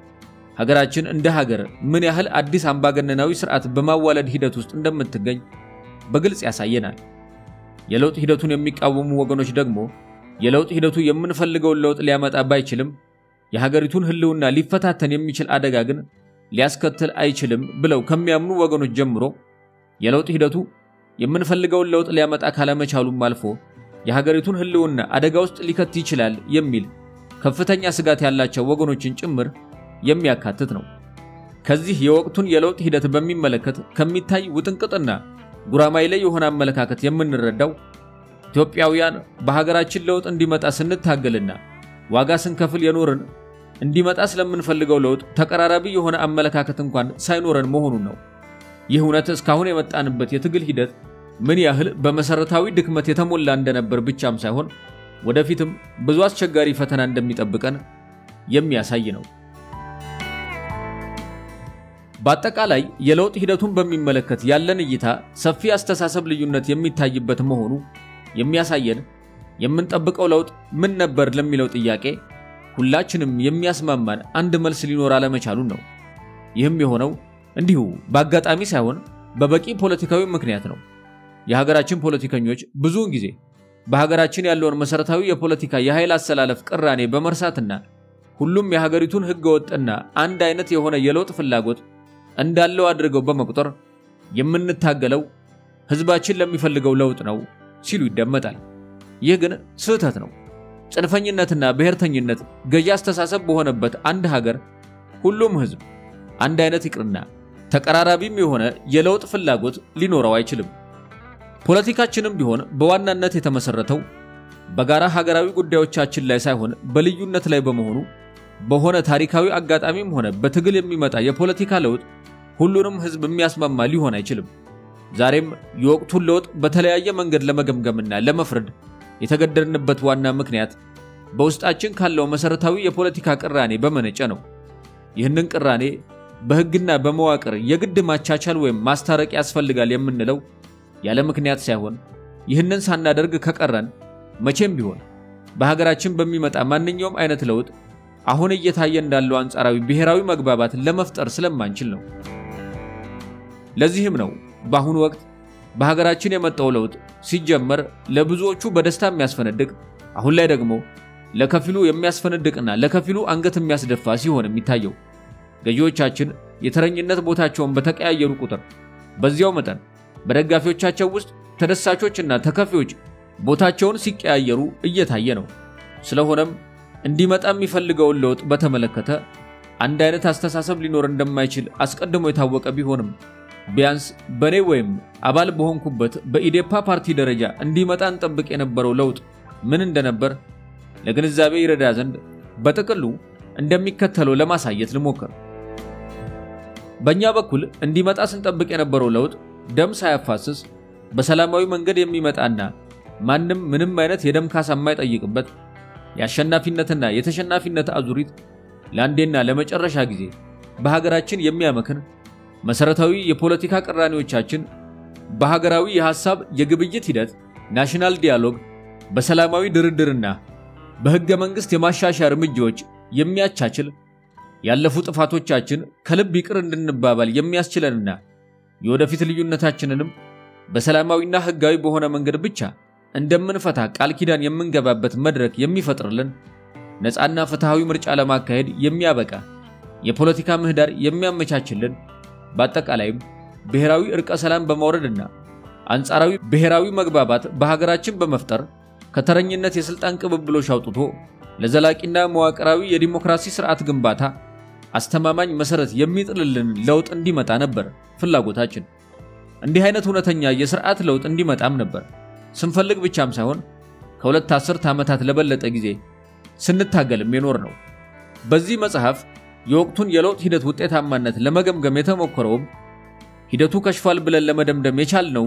ሀገራችን እንደ ሀገር ምን ያህል አዲስ አምባገነናዊ ስርዓት በማዋለድ ሂደት ውስጥ እንደምትገኝ በግልጽ ያሳየናል። የለውጥ ሂደቱን የሚቃወሙ ወገኖች ደግሞ የለውጥ ሂደቱ የምንፈልገውን ለውጥ ሊያመጣ ባይችልም የሀገሪቱን ህልውና ሊፈታተን የሚችል አደጋ ግን ሊያስከትል አይችልም ብለው ከሚያምኑ ወገኖች ጀምሮ የለውጥ ሂደቱ የምንፈልገውን ለውጥ ሊያመጣ ካለመቻሉም አልፎ የሀገሪቱን ህልውና አደጋ ውስጥ ሊከት ይችላል የሚል ከፍተኛ ስጋት ያላቸው ወገኖችን ጭምር የሚያካትት ነው። ከዚህ የወቅቱን የለውጥ ሂደት በሚመለከት ከሚታይ ውጥንቅጥና ጉራማይሌ የሆነ አመለካከት የምንረዳው ኢትዮጵያውያን በሀገራችን ለውጥ እንዲመጣ ስንታገልና ዋጋ ስንከፍል የኖርን እንዲመጣ ስለምንፈልገው ለውጥ ተቀራራቢ የሆነ አመለካከት እንኳን ሳይኖረን መሆኑን ነው። ይህ እውነት እስካሁን የመጣንበት የትግል ሂደት ምን ያህል በመሰረታዊ ድክመት የተሞላ እንደነበር ብቻም ሳይሆን ወደፊትም ብዙ አስቸጋሪ ፈተና እንደሚጠብቀን የሚያሳይ ነው። በአጠቃላይ የለውጥ ሂደቱን በሚመለከት ያለን እይታ ሰፊ አስተሳሰብ ልዩነት የሚታይበት መሆኑ የሚያሳየን የምንጠብቀው ለውጥ ምን ነበር ለሚለው ጥያቄ ሁላችንም የሚያስማማን አንድ መልስ ሊኖር አለመቻሉን ነው። ይህም የሆነው እንዲሁ በአጋጣሚ ሳይሆን በበቂ ፖለቲካዊ ምክንያት ነው። የሀገራችን ፖለቲከኞች ብዙውን ጊዜ በሀገራችን ያለውን መሰረታዊ የፖለቲካ የኃይል አሰላለፍ ቅራኔ በመርሳትና ሁሉም የሀገሪቱን ህገወጥና አንድ አይነት የሆነ የለውጥ ፍላጎት እንዳለው አድርገው በመቁጠር የምንታገለው ህዝባችን ለሚፈልገው ለውጥ ነው ሲሉ ይደመጣል። ይህ ግን ስህተት ነው። ጽንፈኝነትና ብሔርተኝነት ገዢ አስተሳሰብ በሆነበት አንድ ሀገር ሁሉም ህዝብ አንድ አይነት ይቅርና ተቀራራቢም የሆነ የለውጥ ፍላጎት ሊኖረው አይችልም። ፖለቲካችንም ቢሆን በዋናነት የተመሰረተው በጋራ ሀገራዊ ጉዳዮቻችን ላይ ሳይሆን በልዩነት ላይ በመሆኑ በሆነ ታሪካዊ አጋጣሚም ሆነ በትግል የሚመጣ የፖለቲካ ለውጥ ሁሉንም ህዝብ የሚያስማማ ሊሆን አይችልም። ዛሬም የወቅቱን ለውጥ በተለያየ መንገድ ለመገምገምና ለመፍረድ የተገደድንበት ዋና ምክንያት በውስጣችን ካለው መሰረታዊ የፖለቲካ ቅራኔ በመነጨ ነው። ይህንን ቅራኔ በህግና በመዋቅር የግድ ማቻቻል ወይም ማስታረቅ ያስፈልጋል የምንለው ያለ ምክንያት ሳይሆን ይህንን ሳናደርግ ከቀረን መቼም ቢሆን በሀገራችን በሚመጣ ማንኛውም አይነት ለውጥ አሁን እየታየ እንዳለው አንጻራዊ ብሔራዊ መግባባት ለመፍጠር ስለማንችል ነው። ለዚህም ነው በአሁኑ ወቅት በሀገራችን የመጣው ለውጥ ሲጀመር ለብዙዎቹ በደስታ የሚያስፈነድቅ አሁን ላይ ደግሞ ለከፊሉ የሚያስፈነድቅና ለከፊሉ አንገት የሚያስደፋ ሲሆን የሚታየው ገዢዎቻችን የተረኝነት ቦታቸውን በተቀያየሩ ቁጥር በዚያው መጠን በደጋፊዎቻቸው ውስጥ ተደሳቾችና ተከፊዎች ቦታቸውን ሲቀያየሩ እየታየ ነው። ስለሆነም እንዲመጣ የሚፈልገውን ለውጥ በተመለከተ አንድ አይነት አስተሳሰብ ሊኖር እንደማይችል አስቀድሞ የታወቀ ቢሆንም ቢያንስ በኔ ወይም አባል በሆንኩበት በኢዴፓ ፓርቲ ደረጃ እንዲመጣ እንጠብቅ የነበረው ለውጥ ምን እንደነበር ለግንዛቤ ይረዳ ዘንድ በጥቅሉ እንደሚከተለው ለማሳየት ልሞክር። በእኛ በኩል እንዲመጣ ስንጠብቅ የነበረው ለውጥ ደም ሳያፋስስ በሰላማዊ መንገድ የሚመጣና ማንም ምንም አይነት የደም ካሳ የማይጠይቅበት የአሸናፊነትና የተሸናፊነት አዙሪት ለአንዴና ለመጨረሻ ጊዜ በሀገራችን የሚያመክን መሰረታዊ የፖለቲካ ቅራኔዎቻችን በሀገራዊ የሐሳብ የግብይት ሂደት ናሽናል ዲያሎግ በሰላማዊ ድርድርና በህገ መንግስት የማሻሻያ እርምጃዎች የሚያቻችል ያለፉ ጥፋቶቻችን ከልብ ይቅር እንድንባባል የሚያስችለንና የወደፊት ልዩነታችንንም በሰላማዊና ህጋዊ በሆነ መንገድ ብቻ እንደምንፈታ ቃል ኪዳን የምንገባበት መድረክ የሚፈጥርልን ነፃና ፍትሃዊ ምርጫ ለማካሄድ የሚያበቃ የፖለቲካ ምህዳር የሚያመቻችልን በአጠቃላይም ብሔራዊ እርቀ ሰላም በማውረድና አንጻራዊ ብሔራዊ መግባባት በሀገራችን በመፍጠር ከተረኝነት የስልጣን ቅብብሎሽ አውጥቶ ለዘላቂና መዋቅራዊ የዲሞክራሲ ስርዓት ግንባታ አስተማማኝ መሰረት የሚጥልልን ለውጥ እንዲመጣ ነበር ፍላጎታችን። እንዲህ አይነት እውነተኛ የሥርዓት ለውጥ እንዲመጣም ነበር ስንፈልግ ብቻም ሳይሆን ከሁለት አስርት ዓመታት ለበለጠ ጊዜ ስንታገልም የኖር ነው። በዚህ መጽሐፍ የወቅቱን የለውጥ ሂደት ውጤታማነት ለመገምገም የተሞከረውም ሂደቱ ከሽፏል ብለን ለመደምደም የቻልነው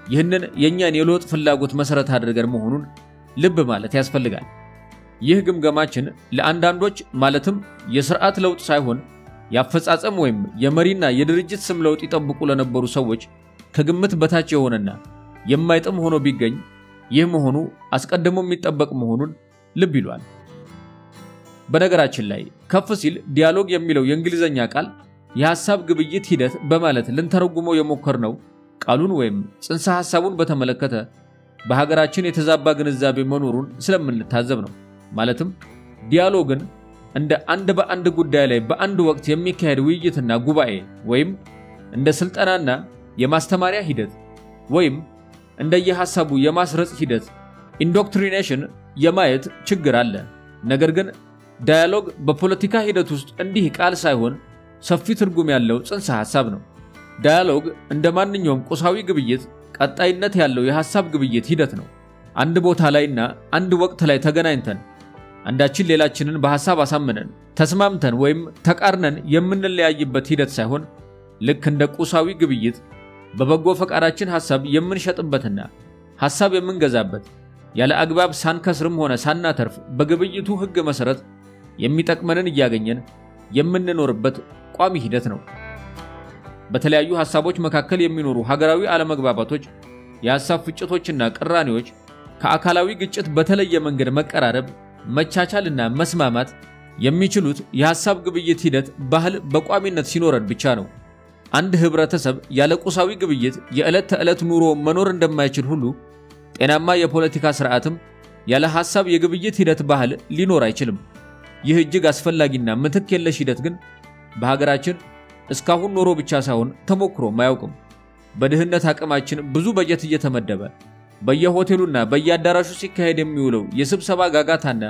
ይህንን የኛን የለውጥ ፍላጎት መሰረት አድርገን መሆኑን ልብ ማለት ያስፈልጋል። ይህ ግምገማችን ለአንዳንዶች ማለትም የሥርዓት ለውጥ ሳይሆን ያፈጻጸም ወይም የመሪና የድርጅት ስም ለውጥ ይጠብቁ ለነበሩ ሰዎች ከግምት በታች የሆነና የማይጥም ሆኖ ቢገኝ ይህ መሆኑ አስቀድሞ የሚጠበቅ መሆኑን ልብ ይሏል። በነገራችን ላይ ከፍ ሲል ዲያሎግ የሚለው የእንግሊዘኛ ቃል የሐሳብ ግብይት ሂደት በማለት ልንተረጉመው የሞከርነው ቃሉን ወይም ጽንሰ ሐሳቡን በተመለከተ በሀገራችን የተዛባ ግንዛቤ መኖሩን ስለምንታዘብ ነው። ማለትም ዲያሎግን እንደ አንድ በአንድ ጉዳይ ላይ በአንድ ወቅት የሚካሄድ ውይይትና ጉባኤ ወይም እንደ ስልጠናና የማስተማሪያ ሂደት ወይም እንደ የሐሳቡ የማስረጽ ሂደት ኢንዶክትሪኔሽን የማየት ችግር አለ። ነገር ግን ዳያሎግ በፖለቲካ ሂደት ውስጥ እንዲህ ቃል ሳይሆን ሰፊ ትርጉም ያለው ጽንሰ ሐሳብ ነው። ዳያሎግ እንደማንኛውም ቁሳዊ ግብይት ቀጣይነት ያለው የሐሳብ ግብይት ሂደት ነው። አንድ ቦታ ላይና አንድ ወቅት ላይ ተገናኝተን አንዳችን ሌላችንን በሐሳብ አሳምነን ተስማምተን ወይም ተቃርነን የምንለያይበት ሂደት ሳይሆን ልክ እንደ ቁሳዊ ግብይት በበጎ ፈቃዳችን ሐሳብ የምንሸጥበትና ሐሳብ የምንገዛበት ያለ አግባብ ሳንከስርም ሆነ ሳናተርፍ በግብይቱ ህግ መሰረት የሚጠቅመንን ያገኘን የምንኖርበት ቋሚ ሂደት ነው። በተለያዩ ሐሳቦች መካከል የሚኖሩ ሀገራዊ አለመግባባቶች የሐሳብ ፍጭቶችና ቅራኔዎች ከአካላዊ ግጭት በተለየ መንገድ መቀራረብ መቻቻልና መስማማት የሚችሉት የሐሳብ ግብይት ሂደት ባህል በቋሚነት ሲኖረን ብቻ ነው። አንድ ህብረተሰብ ያለ ቁሳዊ ግብይት የዕለት ተዕለት ኑሮ መኖር እንደማይችል ሁሉ ጤናማ የፖለቲካ ስርዓትም ያለ ሐሳብ የግብይት ሂደት ባህል ሊኖር አይችልም። ይህ እጅግ አስፈላጊና ምትክ የለሽ ሂደት ግን በሀገራችን እስካሁን ኖሮ ብቻ ሳይሆን ተሞክሮ ማያውቅም። በድህነት አቅማችን ብዙ በጀት እየተመደበ በየሆቴሉና በየአዳራሹ ሲካሄድ የሚውለው የስብሰባ ጋጋታና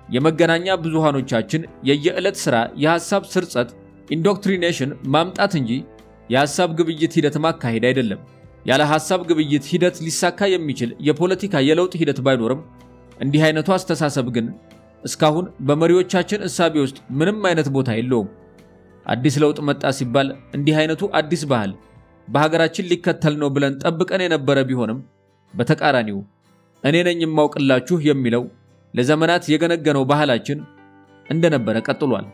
የመገናኛ ብዙሃኖቻችን የየዕለት ሥራ የሐሳብ ስርጸት ኢንዶክትሪኔሽን ማምጣት እንጂ የሐሳብ ግብይት ሂደት ማካሄድ አይደለም። ያለ ሐሳብ ግብይት ሂደት ሊሳካ የሚችል የፖለቲካ የለውጥ ሂደት ባይኖርም እንዲህ አይነቱ አስተሳሰብ ግን እስካሁን በመሪዎቻችን እሳቤ ውስጥ ምንም አይነት ቦታ የለውም። አዲስ ለውጥ መጣ ሲባል እንዲህ አይነቱ አዲስ ባህል በሀገራችን ሊከተል ነው ብለን ጠብቀን የነበረ ቢሆንም በተቃራኒው እኔ ነኝ የማውቅላችሁ የሚለው ለዘመናት የገነገነው ባህላችን እንደነበረ ቀጥሏል።